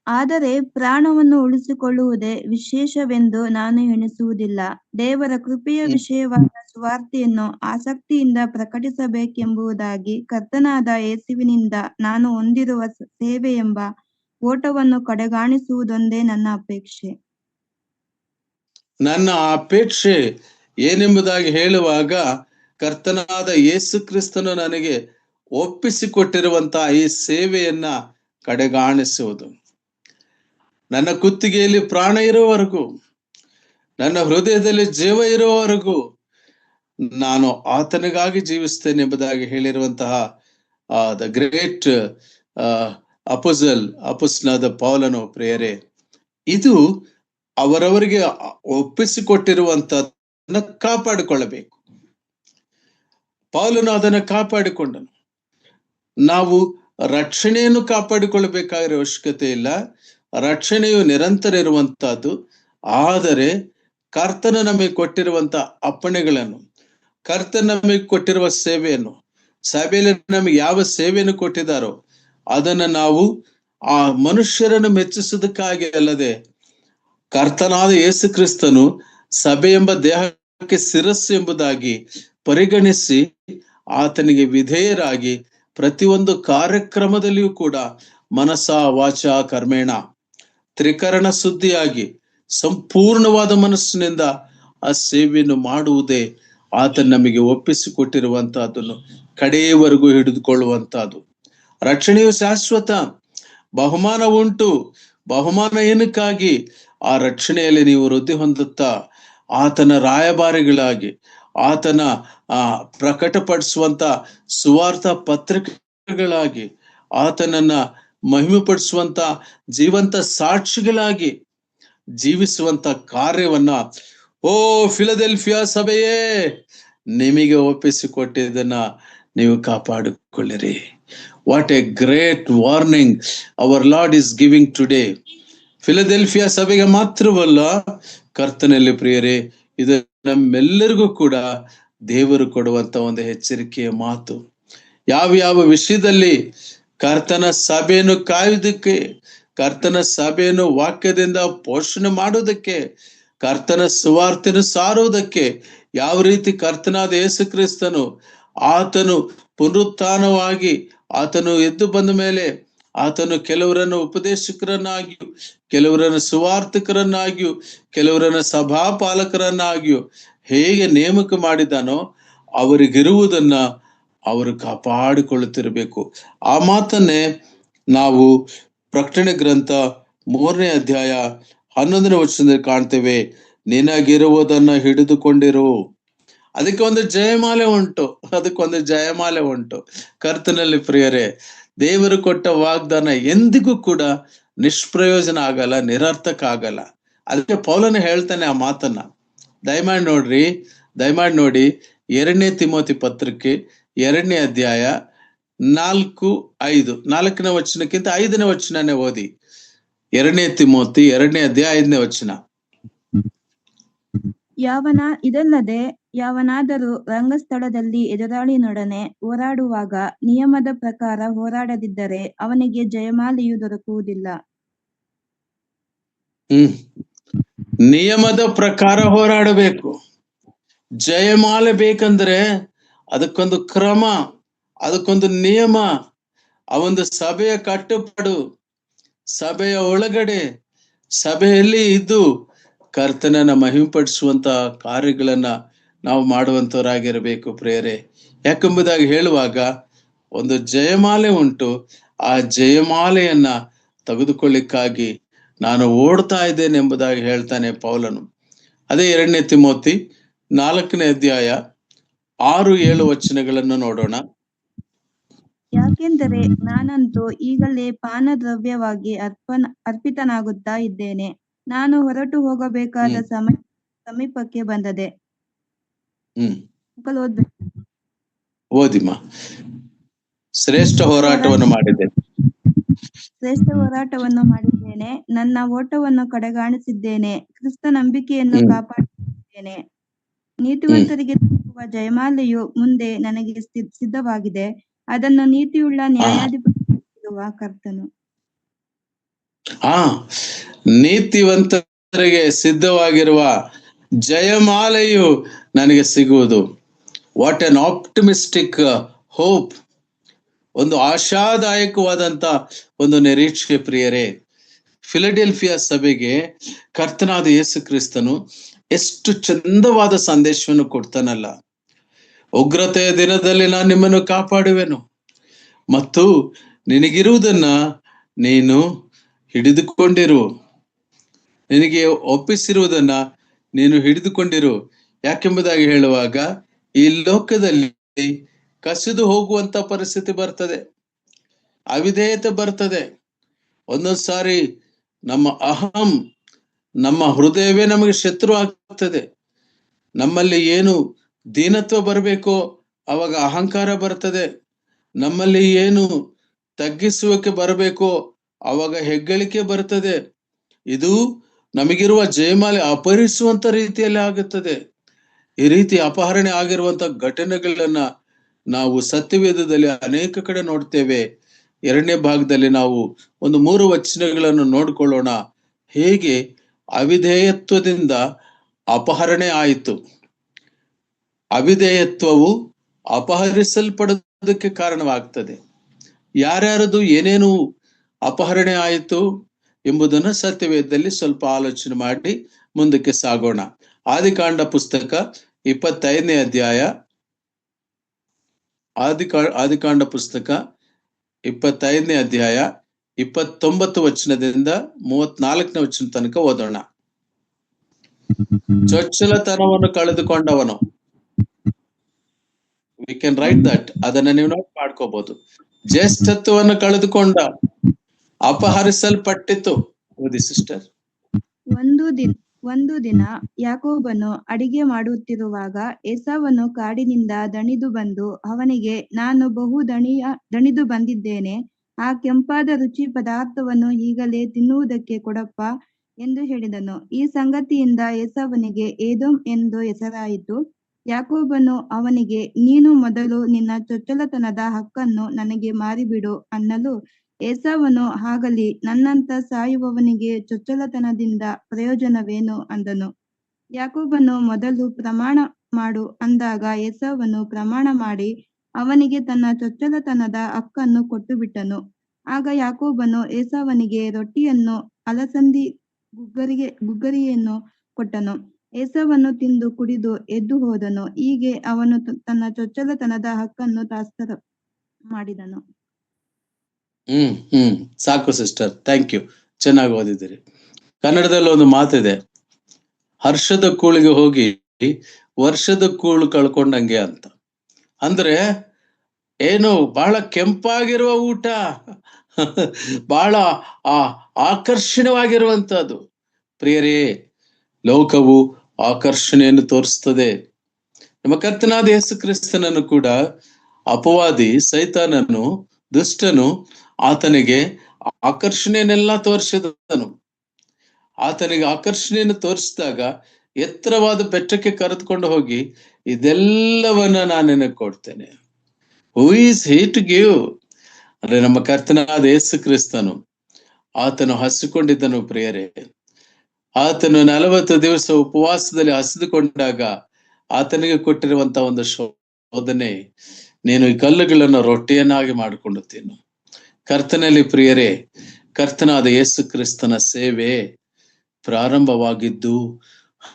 ಆದರೆ ಪ್ರಾಣವನ್ನು ಉಳಿಸಿಕೊಳ್ಳುವುದೇ ವಿಶೇಷವೆಂದು ನಾನು ಎಣಿಸುವುದಿಲ್ಲ. ದೇವರ ಕೃಪೆಯ ವಿಷಯವಾದ ಸುವಾರ್ತೆಯನ್ನು ಆಸಕ್ತಿಯಿಂದ ಪ್ರಕಟಿಸಬೇಕೆಂಬುದಾಗಿ ಕರ್ತನಾದ ಯೇಸುವಿನಿಂದ ನಾನು ಹೊಂದಿರುವ ಸೇವೆ ಎಂಬ ಓಟವನ್ನು ಕಡೆಗಾಣಿಸುವುದೊಂದೇ ನನ್ನ ಅಪೇಕ್ಷೆ. ನನ್ನ ಅಪೇಕ್ಷೆ ಏನೆಂಬುದಾಗಿ ಹೇಳುವಾಗ, ಕರ್ತನಾದ ಯೇಸು ಕ್ರಿಸ್ತನು ನನಗೆ ಒಪ್ಪಿಸಿಕೊಟ್ಟಿರುವಂತಹ ಈ ಸೇವೆಯನ್ನ ಕಡೆಗಾಣಿಸುವುದು. ನನ್ನ ಕುತ್ತಿಗೆಯಲ್ಲಿ ಪ್ರಾಣ ಇರುವವರೆಗೂ, ನನ್ನ ಹೃದಯದಲ್ಲಿ ಜೀವ ಇರುವವರೆಗೂ ನಾನು ಆತನಿಗಾಗಿ ಜೀವಿಸ್ತೇನೆ ಎಂಬುದಾಗಿ ಹೇಳಿರುವಂತಹ ದ ಗ್ರೇಟ್ ಅಪೊಸ್ತಲನಾದ ಪೌಲನು. ಪ್ರಿಯರೇ, ಇದು ಅವರವರಿಗೆ ಒಪ್ಪಿಸಿಕೊಟ್ಟಿರುವಂತದನ್ನ ಕಾಪಾಡಿಕೊಳ್ಳಬೇಕು. ಪೌಲನು ಅದನ್ನು ಕಾಪಾಡಿಕೊಂಡನು. ನಾವು ರಕ್ಷಣೆಯನ್ನು ಕಾಪಾಡಿಕೊಳ್ಳಬೇಕಾಗಿರೋ ಅವಶ್ಯಕತೆ ಇಲ್ಲ. ರಕ್ಷಣೆಯು ನಿರಂತರ ಇರುವಂತಹದ್ದು. ಆದರೆ ಕರ್ತನ ನಮಗೆ ಕೊಟ್ಟಿರುವಂತ ಅಪ್ಪಣೆಗಳನ್ನು, ಕರ್ತನ ನಮಗೆ ಕೊಟ್ಟಿರುವ ಸೇವೆಯನ್ನು, ಸಭೆಯಲ್ಲಿ ನಮಗೆ ಯಾವ ಸೇವೆಯನ್ನು ಕೊಟ್ಟಿದ್ದಾರೋ ಅದನ್ನು ನಾವು ಆ ಮನುಷ್ಯರನ್ನು ಮೆಚ್ಚಿಸುವುದಕ್ಕಾಗಿ ಅಲ್ಲದೆ, ಕರ್ತನಾದ ಯೇಸು ಕ್ರಿಸ್ತನು ಸಭೆ ಎಂಬ ದೇಹಕ್ಕೆ ಶಿರಸ್ಸು ಎಂಬುದಾಗಿ ಪರಿಗಣಿಸಿ ಆತನಿಗೆ ವಿಧೇಯರಾಗಿ ಪ್ರತಿಯೊಂದು ಕಾರ್ಯಕ್ರಮದಲ್ಲಿಯೂ ಕೂಡ ಮನಸ ವಾಚ ಕರ್ಮೇಣ ತ್ರಿಕರಣ ಶುದ್ಧಿಯಾಗಿ ಸಂಪೂರ್ಣವಾದ ಮನಸ್ಸಿನಿಂದ ಆ ಸೇವೆಯನ್ನು ಮಾಡುವುದೇ ಆತ ನಮಗೆ ಒಪ್ಪಿಸಿಕೊಟ್ಟಿರುವಂತಹದ್ದನ್ನು ಕಡೆಯವರೆಗೂ ಹಿಡಿದುಕೊಳ್ಳುವಂತಹದ್ದು. ರಕ್ಷಣೆಯು ಶಾಶ್ವತ. ಬಹುಮಾನ ಉಂಟು. ಬಹುಮಾನ ಏನಕ್ಕಾಗಿ? ಆ ರಕ್ಷಣೆಯಲ್ಲಿ ನೀವು ವೃದ್ಧಿ ಹೊಂದುತ್ತಾ ಆತನ ರಾಯಭಾರಿಗಳಾಗಿ, ಆತನ ಪ್ರಕಟಪಡಿಸುವಂತ ಸುವಾರ್ಥ ಪತ್ರಿಕೆಗಳಾಗಿ, ಆತನನ್ನ ಮಹಿಮೆಪಡಿಸುವಂತ ಜೀವಂತ ಸಾಕ್ಷಿಗಳಾಗಿ ಜೀವಿಸುವಂತ ಕಾರ್ಯವನ್ನ ಫಿಲದೆಲ್ಫಿಯಾ ಸಭೆಯೇ ನಿಮಗೆ ಒಪ್ಪಿಸಿಕೊಟ್ಟಿದ್ದನ್ನ ನೀವು ಕಾಪಾಡಿಕೊಳ್ಳಿರಿ. What a great warning our Lord is giving today. Philadelphia ಸಭೆಗೆ ಮಾತ್ರವಲ್ಲ, ಕರ್ತನಲ್ಲಿ ಪ್ರಿಯರೇ, ಇದು ನಮ್ಮೆಲ್ಲರಿಗೂ ಕೂಡ ದೇವರು ಕೊಡುವಂತ ಒಂದು ಎಚ್ಚರಿಕೆಯ ಮಾತು. ಯಾವ ವಿಷಯದಲ್ಲಿ ಕರ್ತನ ಸಭೆಯನ್ನು ಕಾಯುವುದಕ್ಕೆ, ಕರ್ತನ ಸಭೆಯನ್ನು ವಾಕ್ಯದಿಂದ ಪೋಷಣೆ ಮಾಡುವುದಕ್ಕೆ, ಕರ್ತನ ಸುವಾರ್ತೆಯನ್ನು ಸಾರುವುದಕ್ಕೆ, ಯಾವ ರೀತಿ ಕರ್ತನಾದ ಯೇಸು ಕ್ರಿಸ್ತನು ಆತನು ಪುನರುತ್ಥಾನವಾಗಿ ಆತನು ಎದ್ದು ಬಂದ ಮೇಲೆ ಆತನು ಕೆಲವರನ್ನು ಉಪದೇಶಕರನ್ನಾಗಿಯೂ, ಕೆಲವರನ್ನು ಸುವಾರ್ಥಕರನ್ನಾಗಿಯೂ, ಕೆಲವರನ್ನು ಸಭಾಪಾಲಕರನ್ನಾಗಿಯೂ ಹೇಗೆ ನೇಮಕ ಮಾಡಿದಾನೋ ಅವರಿಗಿರುವುದನ್ನ ಅವರು ಕಾಪಾಡಿಕೊಳ್ಳುತ್ತಿರಬೇಕು. ಆ ಮಾತನ್ನೇ ನಾವು ಪ್ರಕಟಣೆ ಗ್ರಂಥ 3ನೇ ಅಧ್ಯಾಯ 11ನೇ ವಚನದಲ್ಲಿ ಕಾಣ್ತೇವೆ. ನಿನಗಿರುವುದನ್ನ ಹಿಡಿದುಕೊಂಡಿರು. ಅದಕ್ಕೆ ಒಂದು ಜಯಮಾಲೆ ಉಂಟು. ಕರ್ತನಲ್ಲಿ ಪ್ರಿಯರೇ, ದೇವರು ಕೊಟ್ಟ ವಾಗ್ದಾನ ಎಂದಿಗೂ ಕೂಡ ನಿಷ್ಪ್ರಯೋಜನ ಆಗಲ್ಲ, ನಿರರ್ಥಕ ಆಗಲ್ಲ. ಅದಕ್ಕೆ ಪೌಲನು ಹೇಳ್ತಾನೆ ಆ ಮಾತನ್ನ. ದಯಮಾಡಿ ನೋಡಿ 2ನೇ ತಿಮೋತಿ ಪತ್ರಕ್ಕೆ 2ನೇ ಅಧ್ಯಾಯ 4-5 ವಚನಕ್ಕಿಂತ 5ನೇ ವಚನನೇ ಓದಿ. 2ನೇ ತಿಮೋತಿ 2ನೇ ಅಧ್ಯಾಯ 5ನೇ ವಚನ. ಇದಲ್ಲದೆ ಯಾವನಾದರೂ ರಂಗಸ್ಥಳದಲ್ಲಿ ಎದುರಾಳಿನೊಡನೆ ಹೋರಾಡುವಾಗ ನಿಯಮದ ಪ್ರಕಾರ ಹೋರಾಡದಿದ್ದರೆ ಅವನಿಗೆ ಜಯಮಾಲೆಯು ದೊರಕುವುದಿಲ್ಲ. ನಿಯಮದ ಪ್ರಕಾರ ಹೋರಾಡಬೇಕು. ಜಯಮಾಲೆ ಬೇಕಂದ್ರೆ ಅದಕ್ಕೊಂದು ಕ್ರಮ, ಅದಕ್ಕೊಂದು ನಿಯಮ, ಆ ಒಂದು ಸಭೆಯ ಕಟ್ಟುಪಾಡು, ಸಭೆಯ ಒಳಗಡೆ ಸಭೆಯಲ್ಲಿ ಇದ್ದು ಕರ್ತನನ್ನ ಮಹಿಮೆಪಡಿಸುವಂತ ಕಾರ್ಯಗಳನ್ನ ನಾವು ಮಾಡುವಂತವರಾಗಿರಬೇಕು ಪ್ರಿಯರೇ. ಯಾಕೆಂಬುದಾಗಿ ಹೇಳುವಾಗ ಒಂದು ಜಯಮಾಲೆ ಉಂಟು. ಆ ಜಯಮಾಲೆಯನ್ನ ತೆಗೆದುಕೊಳ್ಳಿಕ್ಕಾಗಿ ನಾನು ಓಡ್ತಾ ಇದ್ದೇನೆ ಎಂಬುದಾಗಿ ಹೇಳ್ತಾನೆ ಪೌಲನು. ಅದೇ 2ನೇ ತಿಮೋತಿ 4ನೇ ಅಧ್ಯಾಯ 6-7 ವಚನಗಳನ್ನು ನೋಡೋಣ. ಯಾಕೆಂದರೆ ನಾನಂತೂ ಈಗಲೇ ಪಾನದ್ರವ್ಯವಾಗಿ ಅರ್ಪಿತನಾಗುತ್ತಾ ಇದ್ದೇನೆ. ನಾನು ಹೊರಟು ಹೋಗಬೇಕಾದ ಸಮೀಪಕ್ಕೆ ಬಂದದೆ. ಓದಿಮ್ಮ. ಶ್ರೇಷ್ಠ ಹೋರಾಟವನ್ನು ಮಾಡಿದ್ದೇನೆ, ನನ್ನ ಓಟವನ್ನು ಕಡೆಗಾಣಿಸಿದ್ದೇನೆ, ಕ್ರಿಸ್ತ ನಂಬಿಕೆಯನ್ನು ಕಾಪಾಡಿದ್ದೇನೆ. ನೀತಿವಂತರಿಗೆ ಸಿಗುವ ಜಯಮಾಲೆಯು ಮುಂದೆ ನನಗೆ ಸಿದ್ಧವಾಗಿದೆ. ಅದನ್ನು ನೀತಿಯುಳ್ಳ ನ್ಯಾಯಾಧಿಪತಿಯಾಗಿರುವ ಕರ್ತನು. ನೀತಿವಂತರಿಗೆ ಸಿದ್ಧವಾಗಿರುವ ಜಯಮಾಲೆಯು ನನಗೆ ಸಿಗುವುದು. What an optimistic hope. ಒಂದು ಆಶಾದಾಯಕವಾದಂತ ಒಂದು ನಿರೀಕ್ಷೆ ಪ್ರಿಯರೇ. ಫಿಲಡೆಲ್ಫಿಯಾ ಸಭೆಗೆ ಕರ್ತನಾದ ಯೇಸು ಕ್ರಿಸ್ತನು ಎಷ್ಟು ಚಂದವಾದ ಸಂದೇಶವನ್ನು ಕೊಡ್ತಾನಲ್ಲ. ಉಗ್ರತೆಯ ದಿನದಲ್ಲಿ ನಾನು ನಿಮ್ಮನ್ನು ಕಾಪಾಡುವೆನು ಮತ್ತು ನಿನಗಿರುವುದನ್ನ ನೀನು ಹಿಡಿದುಕೊಂಡಿರು, ನಿನಗೆ ಒಪ್ಪಿಸಿರುವುದನ್ನ ನೀನು ಹಿಡಿದುಕೊಂಡಿರು. ಯಾಕೆಂಬುದಾಗಿ ಹೇಳುವಾಗ ಈ ಲೋಕದಲ್ಲಿ ಕಸಿದು ಹೋಗುವಂತ ಪರಿಸ್ಥಿತಿ ಬರ್ತದೆ, ಅವಿಧೇಯತೆ ಬರ್ತದೆ. ಒಂದೊಂದು ಸಾರಿ ನಮ್ಮ ಅಹಂ, ನಮ್ಮ ಹೃದಯವೇ ನಮಗೆ ಶತ್ರು ಆಗ್ತದೆ. ನಮ್ಮಲ್ಲಿ ಏನು ದೀನತ್ವ ಬರಬೇಕೋ ಅವಾಗ ಅಹಂಕಾರ ಬರ್ತದೆ. ನಮ್ಮಲ್ಲಿ ಏನು ತಗ್ಗಿಸುವಕ್ಕೆ ಬರಬೇಕೋ ಅವಾಗ ಹೆಗ್ಗಳಿಕೆ ಬರ್ತದೆ. ಇದು ನಮಗಿರುವ ಜಯಮಾಲೆ ಅಪಹರಿಸುವಂತ ರೀತಿಯಲ್ಲಿ ಆಗುತ್ತದೆ. ಈ ರೀತಿ ಅಪಹರಣೆ ಆಗಿರುವಂತ ಘಟನೆಗಳನ್ನ ನಾವು ಸತ್ಯವೇದದಲ್ಲಿ ಅನೇಕ ಕಡೆ ನೋಡ್ತೇವೆ. 2ನೇ ಭಾಗದಲ್ಲಿ ನಾವು ಒಂದು 3 ವಚನಗಳನ್ನು ನೋಡ್ಕೊಳ್ಳೋಣ. ಹೇಗೆ ಅವಿಧೇಯತ್ವದಿಂದ ಅಪಹರಣೆ ಆಯಿತು, ಅವಿಧೇಯತ್ವವು ಅಪಹರಿಸಲ್ಪಡೋದಕ್ಕೆ ಕಾರಣವಾಗ್ತದೆ. ಯಾರ್ಯಾರದು ಏನೇನು ಅಪಹರಣೆ ಆಯಿತು ಎಂಬುದನ್ನು ಸತ್ಯವೇದದಲ್ಲಿ ಸ್ವಲ್ಪ ಆಲೋಚನೆ ಮಾಡಿ ಮುಂದಕ್ಕೆ ಸಾಗೋಣ. ಆದಿಕಾಂಡ ಪುಸ್ತಕ 25ನೇ ಅಧ್ಯಾಯ, ಆದಿಕಾಂಡ ಪುಸ್ತಕ 25ನೇ ಅಧ್ಯಾಯ 29 ವಚನದಿಂದ 34ನೇ ವಚನ ತನಕ ಓದೋಣ. ಚೊಚ್ಚಲತನವನ್ನು ಕಳೆದುಕೊಂಡವನು, ವಿ ಕ್ಯಾನ್ ರೈಟ್ ದಟ್, ಅದನ್ನ ನೀವು ನೋಟ್ ಮಾಡ್ಕೋಬಹುದು. ಜ್ಯೇಷ್ಠತ್ವವನ್ನು ಕಳೆದುಕೊಂಡ, ಅಪಹರಿಸಲ್ಪಟ್ಟಿತು. ಓದಿ ಸಿಸ್ಟರ್. ಒಂದು ದಿನ ಯಾಕೋಬನು ಅಡಿಗೆ ಮಾಡುತ್ತಿರುವಾಗ ಏಸಾವನು ಕಾಡಿನಿಂದ ದಣಿದು ಬಂದು ಅವನಿಗೆ, ನಾನು ಬಹು ದಣಿದು ಬಂದಿದ್ದೇನೆ, ಆ ಕೆಂಪಾದ ರುಚಿ ಪದಾರ್ಥವನ್ನು ಈಗಲೇ ತಿನ್ನುವುದಕ್ಕೆ ಕೊಡಪ್ಪ ಎಂದು ಹೇಳಿದನು. ಈ ಸಂಗತಿಯಿಂದ ಏಸಾವನಿಗೆ ಏದೋಮ್ ಎಂದು ಹೆಸರಾಯಿತು. ಯಾಕೋಬನು ಅವನಿಗೆ, ನೀನು ಮೊದಲು ನಿನ್ನ ಚೊಚ್ಚಲತನದ ಹಕ್ಕನ್ನು ನನಗೆ ಮಾರಿಬಿಡು ಅನ್ನಲು ಏಸಾವನು, ಆಗಲಿ, ನನ್ನಂತ ಸಾಯುವವನಿಗೆ ಚೊಚ್ಚಲತನದಿಂದ ಪ್ರಯೋಜನವೇನು ಅಂದನು. ಯಾಕೋಬನು ಮೊದಲು ಪ್ರಮಾಣ ಮಾಡು ಅಂದಾಗ ಏಸಾವನು ಪ್ರಮಾಣ ಮಾಡಿ ಅವನಿಗೆ ತನ್ನ ಚೊಚ್ಚಲತನದ ಹಕ್ಕನ್ನು ಕೊಟ್ಟು ಬಿಟ್ಟನು. ಆಗ ಯಾಕೋಬನು ಏಸಾವನಿಗೆ ರೊಟ್ಟಿಯನ್ನು, ಅಲಸಂದಿ ಗುಗ್ಗರಿಯನ್ನು ಕೊಟ್ಟನು. ಏಸವನ್ನು ತಿಂದು ಕುಡಿದು ಎದ್ದು ಹೋದನು. ಹೀಗೆ ಅವನು ತನ್ನ ಚೊಚ್ಚಲತನದ ಹಕ್ಕನ್ನು ತಾತ್ಸಾರ ಮಾಡಿದನು. ಸಾಕು ಸಿಸ್ಟರ್, ಥ್ಯಾಂಕ್ ಯು, ಚೆನ್ನಾಗಿ ಓದಿದ್ದೀರಿ. ಕನ್ನಡದಲ್ಲಿ ಒಂದು ಮಾತಿದೆ, ಹರ್ಷದ ಕೂಳಿಗೆ ಹೋಗಿ ವರ್ಷದ ಕೂಳು ಕಳ್ಕೊಂಡಂಗೆ ಅಂತ. ಅಂದ್ರೆ ಏನು, ಬಹಳ ಕೆಂಪಾಗಿರುವ ಊಟ, ಬಹಳ ಆಕರ್ಷಣೀಯವಾಗಿರುವಂತಹದ್ದು. ಪ್ರಿಯರೇ, ಲೋಕವು ಆಕರ್ಷಣೆಯನ್ನು ತೋರಿಸ್ತದೆ. ನಮ್ಮ ಕರ್ತನಾದ ಯೇಸು ಕ್ರಿಸ್ತನನ್ನು ಕೂಡ ಅಪವಾದಿ, ಸೈತಾನನು, ದುಷ್ಟನು ಆತನಿಗೆ ಆಕರ್ಷಣೆಯನ್ನೆಲ್ಲ ತೋರಿಸಿದನು. ಆತನಿಗೆ ಆಕರ್ಷಣೆಯನ್ನು ತೋರಿಸಿದಾಗ ಎತ್ತರವಾದ ಬೆಟ್ಟಕ್ಕೆ ಕರೆದುಕೊಂಡು ಹೋಗಿ, ಇದೆಲ್ಲವನ್ನ ನಾನು ನಿನಗೆ ಕೊಡ್ತೇನೆ. Who is he to give? ಅಂದ್ರೆ ನಮ್ಮ ಕರ್ತನಾದ ಯೇಸು ಕ್ರಿಸ್ತನು. ಆತನು ಹಸಿಕೊಂಡಿದ್ದನು ಪ್ರಿಯರೇ. ಆತನು 40 ದಿವಸ ಉಪವಾಸದಲ್ಲಿ ಹಸಿದುಕೊಂಡಾಗ ಆತನಿಗೆ ಕೊಟ್ಟಿರುವಂತ ಒಂದು ಶೋಧನೆ, ನೀನು ಈ ಕಲ್ಲುಗಳನ್ನು ರೊಟ್ಟಿಯನ್ನಾಗಿ ಮಾಡಿಕೊಂಡು ತಿನ್ನು. ಕರ್ತನಲ್ಲಿ ಪ್ರಿಯರೇ, ಕರ್ತನಾದ ಯೇಸು ಕ್ರಿಸ್ತನ ಸೇವೆ ಪ್ರಾರಂಭವಾಗಿದ್ದು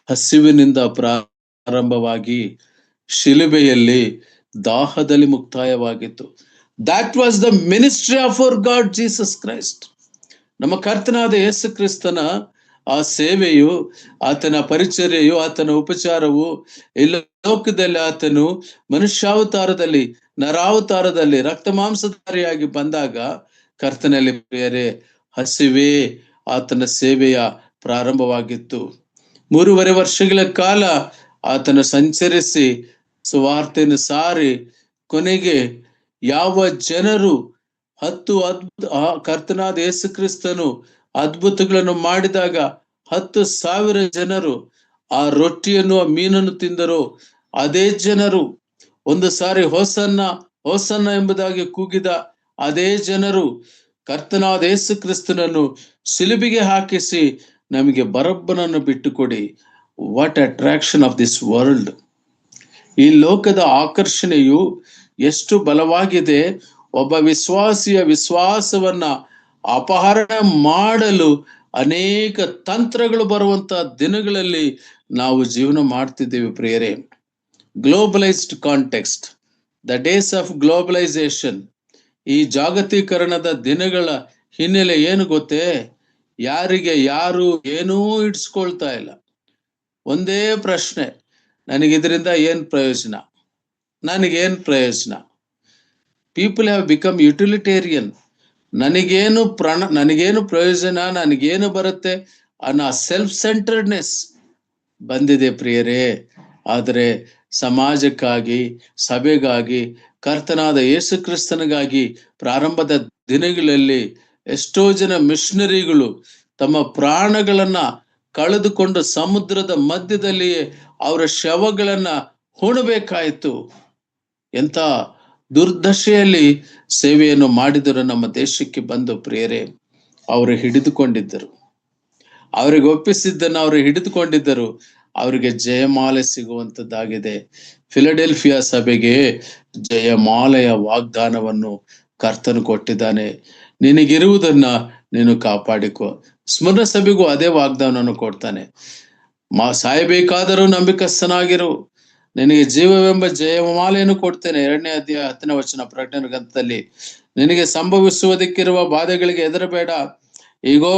ಹಸಿವಿನಿಂದ ಪ್ರಾರಂಭವಾಗಿ ಶಿಲುಬೆಯಲ್ಲಿ ದಾಹದಲ್ಲಿ ಮುಕ್ತಾಯವಾಗಿತ್ತು. That was the ministry of our God Jesus Christ. ನಮ್ಮ ಕರ್ತನಾದ ಯೇಸು ಕ್ರಿಸ್ತನ ಆ ಸೇವೆಯು, ಆತನ ಪರಿಚರ್ಯೆಯು, ಆತನ ಉಪಚಾರವು ಈ ಲೋಕದಲ್ಲಿ ಆತನು ಮನುಷ್ಯಾವತಾರದಲ್ಲಿ, ನರಾವತಾರದಲ್ಲಿ ರಕ್ತ ಮಾಂಸಧಾರಿಯಾಗಿ ಬಂದಾಗ ಕರ್ತನಲ್ಲಿ ಪ್ರಿಯರೇ, ಹಸಿವೆ ಆತನ ಸೇವೆಯ ಪ್ರಾರಂಭವಾಗಿತ್ತು. 3.5 ವರ್ಷಗಳ ಕಾಲ ಆತನು ಸಂಚರಿಸಿ ಸುವಾರ್ತೆಯನ್ನು ಸಾರಿ ಕೊನೆಗೆ ಯಾವ ಜನರು 10 ಕರ್ತನಾದ ಯೇಸು ಕ್ರಿಸ್ತನು ಅದ್ಭುತಗಳನ್ನು ಮಾಡಿದಾಗ 10,000 ಜನರು ಆ ರೊಟ್ಟಿಯನ್ನು, ಆ ಮೀನನ್ನು ತಿಂದರು. ಅದೇ ಜನರು ಒಂದು ಸಾರಿ ಹೋಸನ್ನ ಹೋಸನ್ನ ಎಂಬುದಾಗಿ ಕೂಗಿದ ಅದೇ ಜನರು ಕರ್ತನಾದ ಯೇಸು ಕ್ರಿಸ್ತನನ್ನು ಶಿಲುಬೆಗೆ ಹಾಕಿಸಿ ನಮಗೆ ಬರಬ್ಬನನ್ನು ಬಿಟ್ಟುಕೊಡಿ. What attraction of this world! ಈ ಲೋಕದ ಆಕರ್ಷಣೆಯು ಎಷ್ಟು ಬಲವಾಗಿದೆ. ಒಬ್ಬ ವಿಶ್ವಾಸಿಯ ವಿಶ್ವಾಸವನ್ನ ಅಪಹರಣ ಮಾಡಲು ಅನೇಕ ತಂತ್ರಗಳು ಬರುವಂತ ದಿನಗಳಲ್ಲಿ ನಾವು ಜೀವನ ಮಾಡ್ತಿದ್ದೇವೆ ಪ್ರಿಯರೇ. Globalised context, the days of globalisation. ಈ ಜಾಗತೀಕರಣದ ದಿನಗಳ ಹಿನ್ನೆಲೆ ಏನು ಗೊತ್ತೇ? ಯಾರಿಗೆ ಯಾರು ಏನೂ ಇಡ್ಸ್ಕೊಳ್ತಾ ಇಲ್ಲ. ಒಂದೇ ಪ್ರಶ್ನೆ, ನನಗಿದ್ರಿಂದ ಏನ್ ಪ್ರಯೋಜನ, ನನಗೇನ್ ಪ್ರಯೋಜನ? People have become utilitarian. ನನಗೇನು ಪ್ರಯೋಜನ, ನನಗೇನು ಬರುತ್ತೆ ಅನ್ನೋ ಸೆಲ್ಫ್ ಸೆಂಟರ್ಡ್ನೆಸ್ ಬಂದಿದೆ ಪ್ರಿಯರೇ. ಆದರೆ ಸಮಾಜಕ್ಕಾಗಿ, ಸಭೆಗಾಗಿ, ಕರ್ತನಾದ ಯೇಸು ಕ್ರಿಸ್ತನಿಗಾಗಿ ಪ್ರಾರಂಭದ ದಿನಗಳಲ್ಲಿ ಎಷ್ಟೋ ಜನ ಮಿಷನರಿಗಳು ತಮ್ಮ ಪ್ರಾಣಗಳನ್ನ ಕಳೆದುಕೊಂಡು ಸಮುದ್ರದ ಮಧ್ಯದಲ್ಲಿಯೇ ಅವರ ಶವಗಳನ್ನ ಹೂಣಬೇಕಾಯಿತು. ಎಂತ ದುರ್ದಶೆಯಲ್ಲಿ ಸೇವೆಯನ್ನು ಮಾಡಿದರು. ನಮ್ಮ ದೇಶಕ್ಕೆ ಬಂದು ಪ್ರಿಯರೇ, ಅವರು ಹಿಡಿದುಕೊಂಡಿದ್ದರು, ಅವರಿಗೆ ಒಪ್ಪಿಸಿದ್ದನ್ನು ಅವರು ಹಿಡಿದುಕೊಂಡಿದ್ದರು. ಅವರಿಗೆ ಜಯಮಾಲೆ ಸಿಗುವಂತದ್ದಾಗಿದೆ. ಫಿಲಡೆಲ್ಫಿಯಾ ಸಭೆಗೆ ಜಯಮಾಲೆಯ ವಾಗ್ದಾನವನ್ನು ಕರ್ತನು ಕೊಟ್ಟಿದ್ದಾನೆ. ನಿನಗಿರುವುದನ್ನ ನೀನು ಕಾಪಾಡಿಕೊ. ಸ್ಮರಣ ಸಭೆಗೂ ಅದೇ ವಾಗ್ದಾನವನ್ನು ಕೊಡ್ತಾನೆ. ಸಾಯಬೇಕಾದರೂ ನಂಬಿಕಸ್ಥನಾಗಿರು, ನಿನಗೆ ಜೀವವೆಂಬ ಜಯಮಾಲೆಯನ್ನು ಕೊಡ್ತೇನೆ. 2ನೇ ಅಧ್ಯಾಯ 10ನೇ ವಚನ ಪ್ರಕಟಣೆ ಗ್ರಂಥದಲ್ಲಿ. ನಿನಗೆ ಸಂಭವಿಸುವುದಕ್ಕಿರುವ ಬಾಧೆಗಳಿಗೆ ಹೆದರಬೇಡ. ಈಗೋ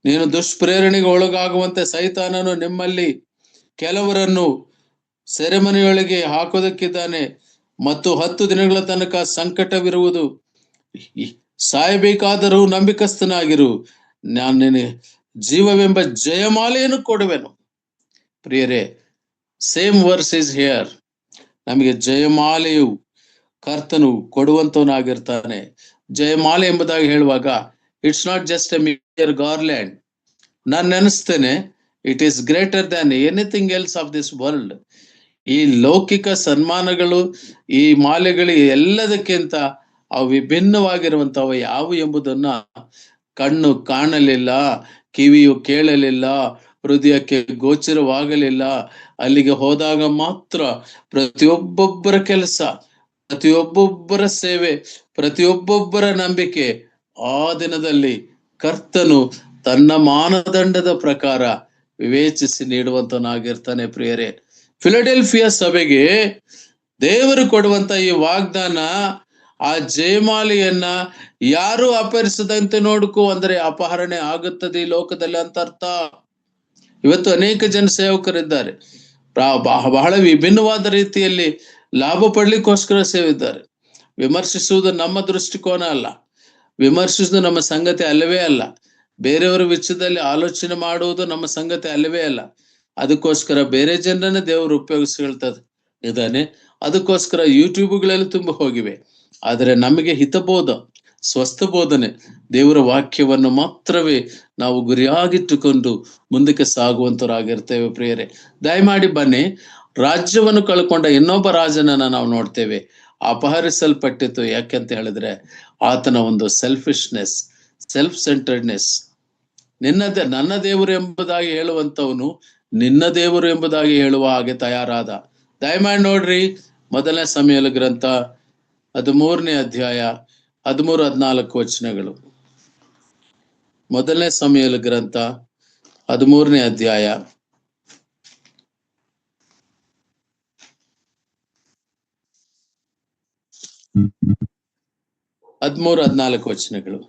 ನೀನು ದುಷ್ಪ್ರೇರಣೆಗೆ ಒಳಗಾಗುವಂತೆ ಸೈತಾನನು ನಿಮ್ಮಲ್ಲಿ ಕೆಲವರನ್ನು ಸೆರೆಮನೆಯೊಳಗೆ ಹಾಕೋದಕ್ಕಿದ್ದಾನೆ ಮತ್ತು 10 ದಿನಗಳ ತನಕ ಸಂಕಟವಿರುವುದು. ಸಾಯಬೇಕಾದರೂ ನಂಬಿಕಸ್ಥನಾಗಿರು, ನಾನು ನಿನಗೆ ಜೀವವೆಂಬ ಜಯಮಾಲೆಯನ್ನು ಕೊಡುವೆನು. ಪ್ರಿಯರೇ, ಸೇಮ್ ವರ್ಸ್ ಇಸ್ ಹಿಯರ್. ನಮಗೆ ಜಯಮಾಲೆಯು ಕರ್ತನು ಕೊಡುವಂತವನಾಗಿರ್ತಾನೆ. ಜಯಮಾಲೆ ಎಂಬುದಾಗಿ ಹೇಳುವಾಗ it's not just a mere garland. ನಾನು ನೆನೆಸ್ತೇನೆ, it is greater than anything else of this world. ಈ ಲೌಕಿಕ ಸನ್ಮಾನಗಳು, ಈ ಮಾಲೆಗಳು ಎಲ್ಲದಕ್ಕಿಂತ ಅವು ವಿಭಿನ್ನವಾಗಿರುವಂತವು ಯಾವುವು ಎಂಬುದನ್ನ ಕಣ್ಣು ಕಾಣಲಿಲ್ಲ, ಕಿವಿಯು ಕೇಳಲಿಲ್ಲ, ಹೃದಯಕ್ಕೆ ಗೋಚರವಾಗಲಿಲ್ಲ. ಅಲ್ಲಿಗೆ ಹೋದಾಗ ಮಾತ್ರ ಪ್ರತಿಯೊಬ್ಬೊಬ್ಬರ ಕೆಲಸ, ಪ್ರತಿಯೊಬ್ಬೊಬ್ಬರ ಸೇವೆ, ಪ್ರತಿಯೊಬ್ಬೊಬ್ಬರ ನಂಬಿಕೆ ಆ ದಿನದಲ್ಲಿ ಕರ್ತನು ತನ್ನ ಮಾನದಂಡದ ಪ್ರಕಾರ ವಿವೇಚಿಸಿ ನೀಡುವಂತನಾಗಿರ್ತಾನೆ. ಪ್ರಿಯರೇ, ಫಿಲಡೆಲ್ಫಿಯಾ ಸಭೆಗೆ ದೇವರು ಕೊಡುವಂತ ಈ ವಾಗ್ದಾನ, ಆ ಜಯಮಾಲೆಯನ್ನ ಯಾರು ಅಪಹರಿಸದಂತೆ ನೋಡ್ಕೋ ಅಂದ್ರೆ ಅಪಹರಣೆ ಆಗುತ್ತದೆ ಈ ಲೋಕದಲ್ಲಿ ಅಂತ ಅರ್ಥ. ಇವತ್ತು ಅನೇಕ ಜನ ಸೇವಕರಿದ್ದಾರೆ, ಬಹಳ ವಿಭಿನ್ನವಾದ ರೀತಿಯಲ್ಲಿ ಲಾಭ ಪಡ್ಲಿಕ್ಕೋಸ್ಕರ ಸೇವಿದ್ದಾರೆ. ವಿಮರ್ಶಿಸುವುದು ನಮ್ಮ ದೃಷ್ಟಿಕೋನ ಅಲ್ಲ, ವಿಮರ್ಶಿಸುವುದು ನಮ್ಮ ಸಂಗತಿ ಅಲ್ಲವೇ ಅಲ್ಲ, ಬೇರೆಯವರ ವಿಷಯದಲ್ಲಿ ಆಲೋಚನೆ ಮಾಡುವುದು ನಮ್ಮ ಸಂಗತಿ ಅಲ್ಲವೇ ಅಲ್ಲ. ಅದಕ್ಕೋಸ್ಕರ ಬೇರೆ ಜನರನ್ನ ದೇವರು ಉಪಯೋಗಿಸ್ಕೊಳ್ತದೆ ಇದ್ದಾನೆ. ಅದಕ್ಕೋಸ್ಕರ ಯೂಟ್ಯೂಬ್ಗಳಲ್ಲಿ ತುಂಬ ಹೋಗಿವೆ. ಆದರೆ ನಮಗೆ ಹಿತಬೋಧ, ಸ್ವಸ್ಥ ಬೋಧನೆ, ದೇವರ ವಾಕ್ಯವನ್ನು ಮಾತ್ರವೇ ನಾವು ಗುರಿಯಾಗಿಟ್ಟುಕೊಂಡು ಮುಂದಕ್ಕೆ ಸಾಗುವಂತರಾಗಿರ್ತೇವೆ. ಪ್ರಿಯರೇ, ದಯಮಾಡಿ ಬನ್ನಿ. ರಾಜ್ಯವನ್ನು ಕಳ್ಕೊಂಡ ಇನ್ನೊಬ್ಬ ರಾಜನನ್ನ ನಾವು ನೋಡ್ತೇವೆ, ಅಪಹರಿಸಲ್ಪಟ್ಟಿತ್ತು. ಯಾಕೆಂತ ಹೇಳಿದ್ರೆ ಆತನ ಒಂದು ಸೆಲ್ಫಿಶ್ನೆಸ್, ಸೆಲ್ಫ್ ಸೆಂಟರ್ಡ್ನೆಸ್. ನನ್ನ ದೇವರು ಎಂಬುದಾಗಿ ಹೇಳುವಂತವನು ನಿನ್ನ ದೇವರು ಎಂಬುದಾಗಿ ಹೇಳುವ ಹಾಗೆ ತಯಾರಾದ. ದಯಮಾಡಿ ನೋಡ್ರಿ, ಮೊದಲನೇ ಸಮುವೇಲ ಗ್ರಂಥ 13ನೇ ಅಧ್ಯಾಯ 13-14 ವಚನಗಳು. ಮೊದಲನೇ ಸಮುವೇಲ ಗ್ರಂಥ 13ನೇ ಅಧ್ಯಾಯ 13-14 ವಚನಗಳು.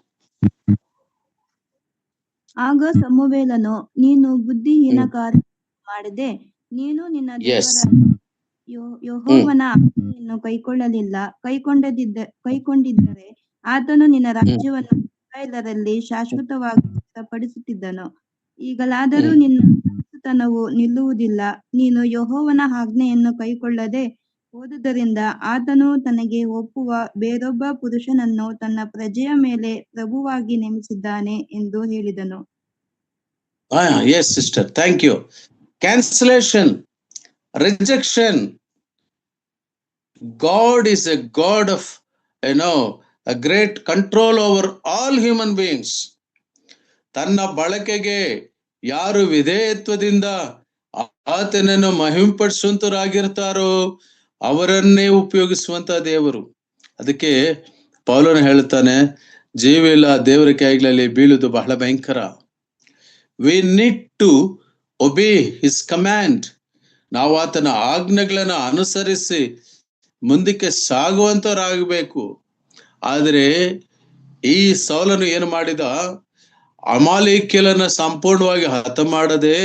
ಆಗ ಸಮುವೇಲನು, ನೀನು ಬುದ್ಧಿಹೀನ ಕಾರ್ಯ ಮಾಡದೆ ನೀನು ನಿನ್ನ ದೇವರ ಯೆಹೋವನ ಆಜ್ಞೆಯನ್ನು ಕೈಕೊಂಡಿದ್ದರೆ ಆತನು ನಿನ್ನ ರಾಜ್ಯವನ್ನು ಇಸ್ರಾಯೇಲರಲ್ಲಿ ಶಾಶ್ವತವಾಗಿ ಸ್ಥಿರಪಡಿಸುತ್ತಿದ್ದನು. ಈಗಲಾದರೂ ನಿನ್ನ ಅರಸುತನವು ನಿಲ್ಲುವುದಿಲ್ಲ. ನೀನು ಯೆಹೋವನ ಆಜ್ಞೆಯನ್ನು ಕೈಕೊಳ್ಳದೆ ಹೋದುದರಿಂದ ಆತನು ತನಗೆ ಒಪ್ಪುವ ಬೇರೊಬ್ಬ ಪುರುಷನನ್ನು ತನ್ನ ಪ್ರಜೆಯ ಮೇಲೆ ಪ್ರಭುವಾಗಿ ನೇಮಿಸಿದ್ದಾನೆ ಎಂದು ಹೇಳಿದನು. Yes, sister. Thank you. Cancellation, rejection. God is a God of, a great control over all human beings. ತನ್ನ ಬಳಕೆಗೆ ಯಾರು ವಿಧೇಯತ್ವದಿಂದ ಆತನನ್ನು ಮಹಿಂಪಡಿಸುವಂತರಾಗಿರ್ತಾರೋ ಅವರನ್ನೇ ಉಪಯೋಗಿಸುವಂತ ದೇವರು. ಅದಕ್ಕೆ ಪೌಲನು ಹೇಳ್ತಾನೆ, ಜೀವಿಲ್ಲ ದೇವರ ಕೈಗಳಲ್ಲಿ ಬೀಳುವುದು ಬಹಳ ಭಯಂಕರ. We need to obey his command. ನಾವು ಆತನ ಆಜ್ಞೆಗಳನ್ನು ಅನುಸರಿಸಿ ಮುಂದಕ್ಕೆ ಸಾಗುವಂತರಾಗಬೇಕು. ಆದರೆ ಈ ಸೌಲನು ಏನು ಮಾಡಿದ, ಅಮಾಲೇಕ್ಯರನ್ನ ಸಂಪೂರ್ಣವಾಗಿ ಹತ ಮಾಡದೆ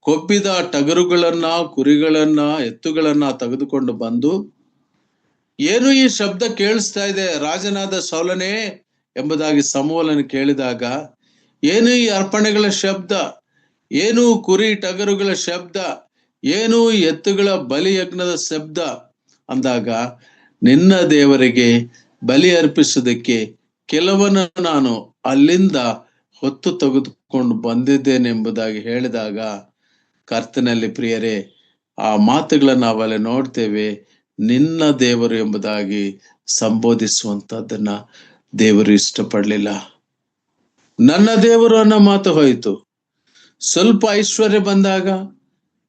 ಕೊಬ್ಬಿದ ಟಗರುಗಳನ್ನ, ಕುರಿಗಳನ್ನ, ಎತ್ತುಗಳನ್ನ ತೆಗೆದುಕೊಂಡು ಬಂದು, ಏನು ಈ ಶಬ್ದ ಕೇಳಿಸ್ತಾ ಇದೆ ರಾಜನಾದ ಸೌಲನೇ ಎಂಬುದಾಗಿ ಸಮುವೇಲನು ಕೇಳಿದಾಗ, ಏನು ಈ ಅರ್ಪಣೆಗಳ ಶಬ್ದ, ಏನು ಕುರಿ ಟಗರುಗಳ ಶಬ್ದ, ಏನು ಎತ್ತುಗಳ ಬಲಿಯಜ್ಞದ ಶಬ್ದ ಅಂದಾಗ, ನಿನ್ನ ದೇವರಿಗೆ ಬಲಿ ಅರ್ಪಿಸೋದಕ್ಕೆ ಕೆಲವನ್ನ ನಾನು ಅಲ್ಲಿಂದ ಹೊತ್ತು ತೆಗೆದುಕೊಂಡು ಬಂದಿದ್ದೇನೆಂಬುದಾಗಿ ಹೇಳಿದಾಗ, ಕರ್ತನಲ್ಲಿ ಪ್ರಿಯರೇ, ಆ ಮಾತುಗಳನ್ನ ನಾವಲ್ಲಿ ನೋಡ್ತೇವೆ. ನಿನ್ನ ದೇವರು ಎಂಬುದಾಗಿ ಸಂಬೋಧಿಸುವಂತದ್ದನ್ನ ದೇವರು ಇಷ್ಟಪಡ್ಲಿಲ್ಲ. ನನ್ನ ದೇವರು ಅನ್ನೋ ಮಾತು ಹೋಯಿತು. ಸ್ವಲ್ಪ ಐಶ್ವರ್ಯ ಬಂದಾಗ,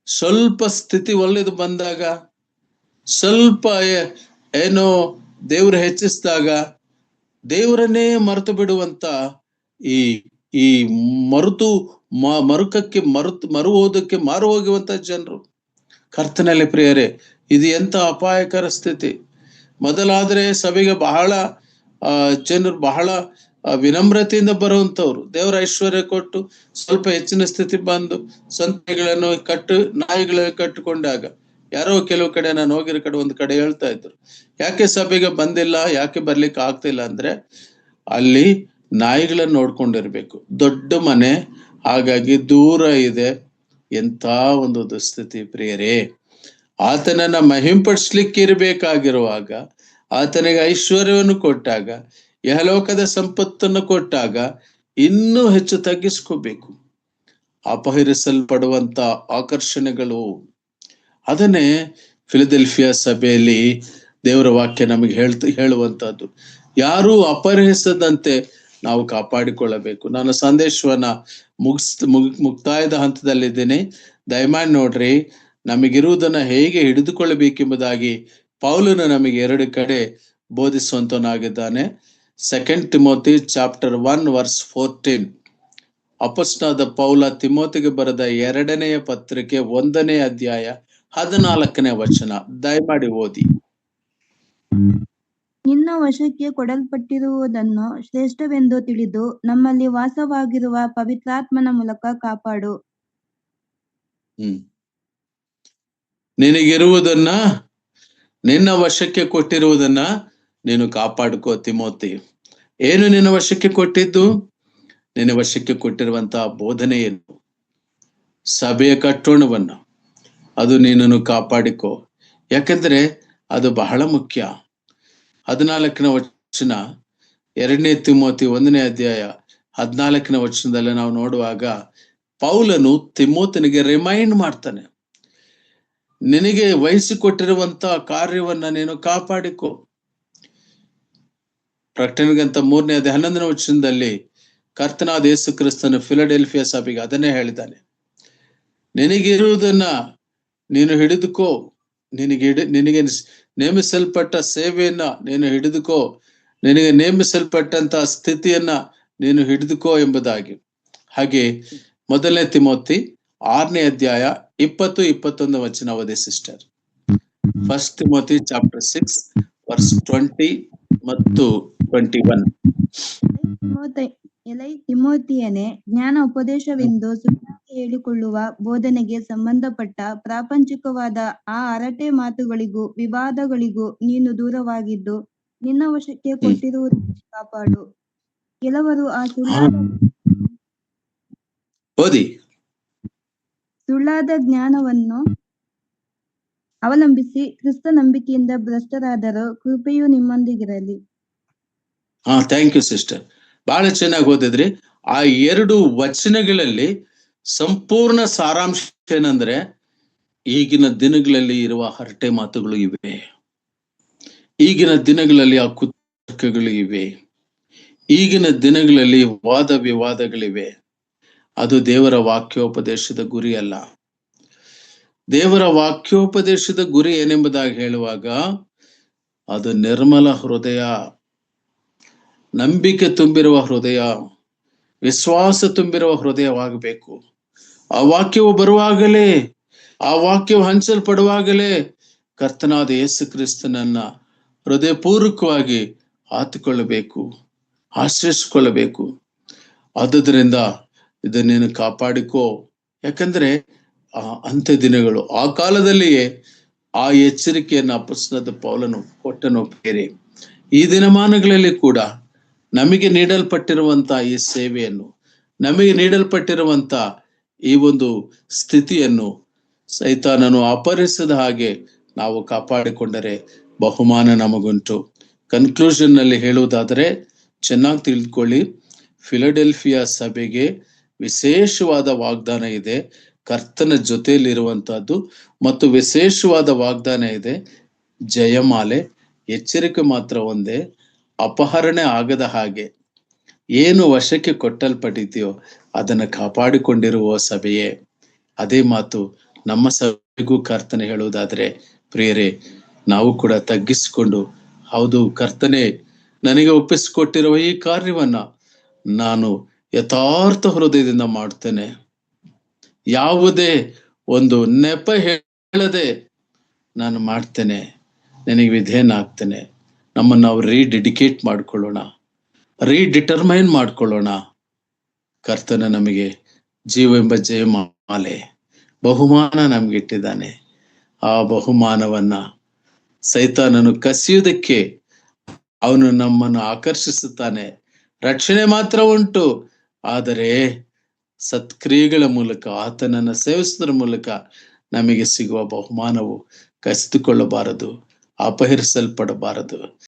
ಸ್ವಲ್ಪ ಸ್ಥಿತಿ ಒಳ್ಳೆದು ಬಂದಾಗ, ಸ್ವಲ್ಪ ದೇವರು ಹೆಚ್ಚಿಸಿದಾಗ ದೇವರನ್ನೇ ಮರೆತು ಬಿಡುವಂತ ಈ ಮರು ಹೋಗುವಂತ ಜನರು. ಕರ್ತನಲ್ಲಿ ಪ್ರಿಯರೇ, ಇದು ಎಂತ ಅಪಾಯಕರ ಸ್ಥಿತಿ. ಮೊದಲಾದ್ರೆ ಸಭೆಗೆ ಬಹಳ ಜನರು ಬಹಳ ವಿನಮ್ರತೆಯಿಂದ ಬರುವಂತವ್ರು, ದೇವರ ಐಶ್ವರ್ಯ ಕೊಟ್ಟು ಸ್ವಲ್ಪ ಹೆಚ್ಚಿನ ಸ್ಥಿತಿ ಬಂದು ಸಂತೆಗಳನ್ನು ನಾಯಿಗಳನ್ನು ಕಟ್ಟಿಕೊಂಡಾಗ, ಯಾರೋ ಕೆಲವು ಕಡೆ ನಾನು ಹೋಗಿರೋ ಕಡೆ ಒಂದು ಕಡೆ ಹೇಳ್ತಾ ಇದ್ರು, ಯಾಕೆ ಸಭೆಗೆ ಬಂದಿಲ್ಲ, ಯಾಕೆ ಬರ್ಲಿಕ್ಕೆ ಆಗ್ತಿಲ್ಲ ಅಂದ್ರೆ ಅಲ್ಲಿ ನಾಯಿಗಳನ್ನು ನೋಡ್ಕೊಂಡಿರ್ಬೇಕು, ದೊಡ್ಡ ಮನೆ, ಹಾಗಾಗಿ ದೂರ ಇದೆ. ಎಂತ ಒಂದು ದುಸ್ಥಿತಿ ಪ್ರಿಯರೇ. ಆತನನ್ನ ಮಹಿಂಪಡಿಸ್ಲಿಕ್ಕೆ ಇರಬೇಕಾಗಿರುವಾಗ, ಆತನಿಗೆ ಐಶ್ವರ್ಯವನ್ನು ಕೊಟ್ಟಾಗ, ಯಹಲೋಕದ ಸಂಪತ್ತನ್ನು ಕೊಟ್ಟಾಗ ಇನ್ನೂ ಹೆಚ್ಚು ತಗ್ಗಿಸ್ಕೋಬೇಕು. ಅಪಹರಿಸಲ್ಪಡುವಂತ ಆಕರ್ಷಣೆಗಳು. ಅದನ್ನೇ ಫಿಲಡೆಲ್ಫಿಯಾ ಸಭೆಯಲ್ಲಿ ದೇವರ ವಾಕ್ಯ ನಮಗೆ ಹೇಳುವಂತದ್ದು. ಯಾರು ಅಪಹರಿಸದಂತೆ ನಾವು ಕಾಪಾಡಿಕೊಳ್ಳಬೇಕು. ನಾನು ಸಂದೇಶವನ್ನ ಮುಕ್ತಾಯದ ಹಂತದಲ್ಲಿದ್ದೇನೆ. ದಯಮಾಡಿ ನೋಡ್ರಿ, ನಮಗಿರುವುದನ್ನ ಹೇಗೆ ಹಿಡಿದುಕೊಳ್ಳಬೇಕೆಂಬುದಾಗಿ ಪೌಲನು ನಮಗೆ 2 ಕಡೆ ಬೋಧಿಸುವಂತನಾಗಿದ್ದಾನೆ. 2 Timothy chapter 1 verse 14. ಅಪೊಸ್ತಲನಾದ ಪೌಲ ತಿಮೋತಿಗೆ ಬರೆದ 2ನೇ ಪತ್ರಿಕೆ 1ನೇ ಅಧ್ಯಾಯ 14ನೇ ವಚನ. ದಯಮಾಡಿ ಓದಿ. ನಿನ್ನ ವಶಕ್ಕೆ ಕೊಡಲ್ಪಟ್ಟಿರುವುದನ್ನು ಶ್ರೇಷ್ಠವೆಂದು ತಿಳಿದು ನಮ್ಮಲ್ಲಿ ವಾಸವಾಗಿರುವ ಪವಿತ್ರಾತ್ಮನ ಮೂಲಕ ಕಾಪಾಡು. ನಿನಗಿರುವುದನ್ನ, ನಿನ್ನ ವಶಕ್ಕೆ ಕೊಟ್ಟಿರುವುದನ್ನ ನೀನು ಕಾಪಾಡ್ಕೋ ತಿಮೋತಿ. ಏನು ನಿನ್ನ ವಶಕ್ಕೆ ಕೊಟ್ಟಿದ್ದು? ನಿನ್ನ ವಶಕ್ಕೆ ಕೊಟ್ಟಿರುವಂತಹ ಬೋಧನೆಯನ್ನು, ಸಭೆಯ ಕಟ್ಟೋಣವನ್ನ, ಅದು ನೀನನ್ನು ಕಾಪಾಡಿಕೋ. ಯಾಕಂದ್ರೆ ಅದು ಬಹಳ ಮುಖ್ಯ. 14ನೇ ವಚನ 2ನೇ ತಿಮೋತಿ 1ನೇ ಅಧ್ಯಾಯ 14ನೇ ವಚನದಲ್ಲಿ ನಾವು ನೋಡುವಾಗ ಪೌಲನು ತಿಮೋತನಿಗೆ ರಿಮೈಂಡ್ ಮಾಡ್ತಾನೆ, ನಿನಗೆ ವಹಿಸಿಕೊಟ್ಟಿರುವಂತ ಕಾರ್ಯವನ್ನ ನೀನು ಕಾಪಾಡಿಕೋ. ಪ್ರಕಟಣೆಗಂತ 3ನೇ ಅಧ್ಯಾಯ 11ನೇ ವಚನದಲ್ಲಿ ಕರ್ತನಾದ ಯೇಸು ಕ್ರಿಸ್ತನು ಫಿಲಡೆಲ್ಫಿಯಾ ಸಭೆಗೆ ಅದನ್ನೇ ಹೇಳಿದ್ದಾನೆ, ನಿನಗಿರುವುದನ್ನ ನೀನು ಹಿಡಿದುಕೋ, ನಿನಗೆ ನೇಮಿಸಲ್ಪಟ್ಟ ಸೇವೆಯನ್ನ ನೀನು ಹಿಡಿದುಕೋ, ನಿನಗೆ ನೇಮಿಸಲ್ಪಟ್ಟಂತ ಸ್ಥಿತಿಯನ್ನ ನೀನು ಹಿಡಿದುಕೋ ಎಂಬುದಾಗಿ. ಹಾಗೆ 1ನೇ ತಿಮೋತಿ 6ನೇ ಅಧ್ಯಾಯ 20-21 ವಚನ ಓದಿ ಸಿಸ್ಟರ್. 1 ತಿಮೋತಿ ಚಾಪ್ಟರ್ 6 ವರ್ಸ್ 20 ಮತ್ತು 21. ಎಲೈ ತಿಮೋತಿಯನೇ, ಜ್ಞಾನ ಉಪದೇಶವೆಂದು ಸುಳ್ಳಾಗಿ ಹೇಳಿಕೊಳ್ಳುವ ಬೋಧನೆಗೆ ಸಂಬಂಧಪಟ್ಟ ಪ್ರಾಪಂಚಿಕವಾದ ಆ ಹರಟೆ ಮಾತುಗಳಿಗೂ ವಿವಾದಗಳಿಗೂ ನೀನು ದೂರವಾಗಿದ್ದು ನಿನ್ನ ವಶಕ್ಕೆ ಕೊಟ್ಟಿರುವುದನ್ನು ಕಾಪಾಡು. ಕೆಲವರು ಆ ಸುಳ್ಳಾದ ಜ್ಞಾನವನ್ನು ಅವಲಂಬಿಸಿ ಕ್ರಿಸ್ತ ನಂಬಿಕೆಯಿಂದ ಭ್ರಷ್ಟರಾದರೂ ಕೃಪೆಯು ನಿಮ್ಮೊಂದಿಗಿರಲಿ. Thank you sister. ಬಹಳ ಚೆನ್ನಾಗಿ ಓದಿದ್ರಿ. ಆ 2 ವಚನಗಳಲ್ಲಿ ಸಂಪೂರ್ಣ ಸಾರಾಂಶ ಏನಂದ್ರೆ, ಈಗಿನ ದಿನಗಳಲ್ಲಿ ಇರುವ ಹರಟೆ ಮಾತುಗಳು ಇವೆ, ಈಗಿನ ದಿನಗಳಲ್ಲಿ ಆ ಕುತರ್ಕಗಳು ಇವೆ, ಈಗಿನ ದಿನಗಳಲ್ಲಿ ವಾದ ವಿವಾದಗಳಿವೆ. ಅದು ದೇವರ ವಾಕ್ಯೋಪದೇಶದ ಗುರಿ ಅಲ್ಲ. ದೇವರ ವಾಕ್ಯೋಪದೇಶದ ಗುರಿ ಏನೆಂಬುದಾಗಿ ಹೇಳುವಾಗ ಅದು ನಿರ್ಮಲ ಹೃದಯ, ನಂಬಿಕೆ ತುಂಬಿರುವ ಹೃದಯ, ವಿಶ್ವಾಸ ತುಂಬಿರುವ ಹೃದಯವಾಗಬೇಕು. ಆ ವಾಕ್ಯವು ಬರುವಾಗಲೇ, ಆ ವಾಕ್ಯವು ಹಂಚಲ್ಪಡುವಾಗಲೇ ಕರ್ತನಾದ ಯೇಸು ಕ್ರಿಸ್ತನನ್ನ ಹೃದಯಪೂರ್ವಕವಾಗಿ ಆತುಕೊಳ್ಳಬೇಕು, ಆಶ್ರಯಿಸಿಕೊಳ್ಳಬೇಕು. ಆದುದರಿಂದ ಇದನ್ನೇನು ಕಾಪಾಡಿಕೋ. ಯಾಕಂದ್ರೆ ಅಂತ್ಯ ದಿನಗಳು, ಆ ಕಾಲದಲ್ಲಿಯೇ ಆ ಎಚ್ಚರಿಕೆಯನ್ನು ಅಪೊಸ್ತಲನಾದ ಪೌಲನು ಕೊಟ್ಟನು. ಬೇರೆ ಈ ದಿನಮಾನಗಳಲ್ಲಿ ಕೂಡ ನಮಗೆ ನೀಡಲ್ಪಟ್ಟಿರುವಂತ ಈ ಸೇವೆಯನ್ನು, ನಮಗೆ ನೀಡಲ್ಪಟ್ಟಿರುವಂತ ಈ ಒಂದು ಸ್ಥಿತಿಯನ್ನು ಸೈತಾನನು ಅಪಹರಿಸದ ಹಾಗೆ ನಾವು ಕಾಪಾಡಿಕೊಂಡರೆ ಬಹುಮಾನ ನಮಗುಂಟು. ಕನ್ಕ್ಲೂಷನ್ ನಲ್ಲಿ ಹೇಳುವುದಾದರೆ, ಚೆನ್ನಾಗಿ ತಿಳಿದುಕೊಳ್ಳಿ, ಫಿಲಡೆಲ್ಫಿಯಾ ಸಭೆಗೆ ವಿಶೇಷವಾದ ವಾಗ್ದಾನ ಇದೆ, ಕರ್ತನ ಜೊತೆಯಲ್ಲಿರುವಂತಹದ್ದು, ಮತ್ತು ವಿಶೇಷವಾದ ವಾಗ್ದಾನ ಇದೆ, ಜಯಮಾಲೆ. ಎಚ್ಚರಿಕೆ ಮಾತ್ರ ಒಂದೇ, ಅಪಹರಣೆ ಆಗದ ಹಾಗೆ ಏನು ವಶಕ್ಕೆ ಕೊಟ್ಟಲ್ಪಟ್ಟಿದೆಯೋ ಅದನ್ನು ಕಾಪಾಡಿಕೊಂಡಿರುವ ಸಭೆಯೇ. ಅದೇ ಮಾತು ನಮ್ಮ ಸಭೆಗೂ ಕರ್ತನೆ ಹೇಳುವುದಾದ್ರೆ, ಪ್ರಿಯರೇ, ನಾವು ಕೂಡ ತಗ್ಗಿಸಿಕೊಂಡು, ಹೌದು ಕರ್ತನೆ, ನನಗೆ ಒಪ್ಪಿಸಿಕೊಟ್ಟಿರುವ ಈ ಕಾರ್ಯವನ್ನ ನಾನು ಯಥಾರ್ಥ ಹೃದಯದಿಂದ ಮಾಡ್ತೇನೆ, ಯಾವುದೇ ಒಂದು ನೆಪ ಹೇಳದೆ ನಾನು ಮಾಡ್ತೇನೆ, ನನಗೆ ವಿಧೇಯನಾಗ್ತೇನೆ. ನಮ್ಮನ್ನು ನಾವು ರೀಡೆಡಿಕೇಟ್ ಮಾಡ್ಕೊಳ್ಳೋಣ, ರೀಡಿಟರ್ಮೈನ್ ಮಾಡ್ಕೊಳ್ಳೋಣ. ಕರ್ತನ ನಮಗೆ ಜೀವವೆಂಬ ಜಯಮಾಲೆ ಬಹುಮಾನ ನಮ್ಗೆ ಇಟ್ಟಿದ್ದಾನೆ. ಆ ಬಹುಮಾನವನ್ನ ಸೈತಾನನು ಕಸಿಯುವುದಕ್ಕೆ ಅವನು ನಮ್ಮನ್ನು ಆಕರ್ಷಿಸುತ್ತಾನೆ. ರಕ್ಷಣೆ ಮಾತ್ರ ಉಂಟು, ಆದರೆ ಸತ್ಕ್ರಿಯೆಗಳ ಮೂಲಕ, ಆತನನ್ನು ಸೇವಿಸುವುದರ ಮೂಲಕ ನಮಗೆ ಸಿಗುವ ಬಹುಮಾನವು ಕಸಿದುಕೊಳ್ಳಬಾರದು, ಅಪಹರಿಸಲ್ಪಡಬಾರದು.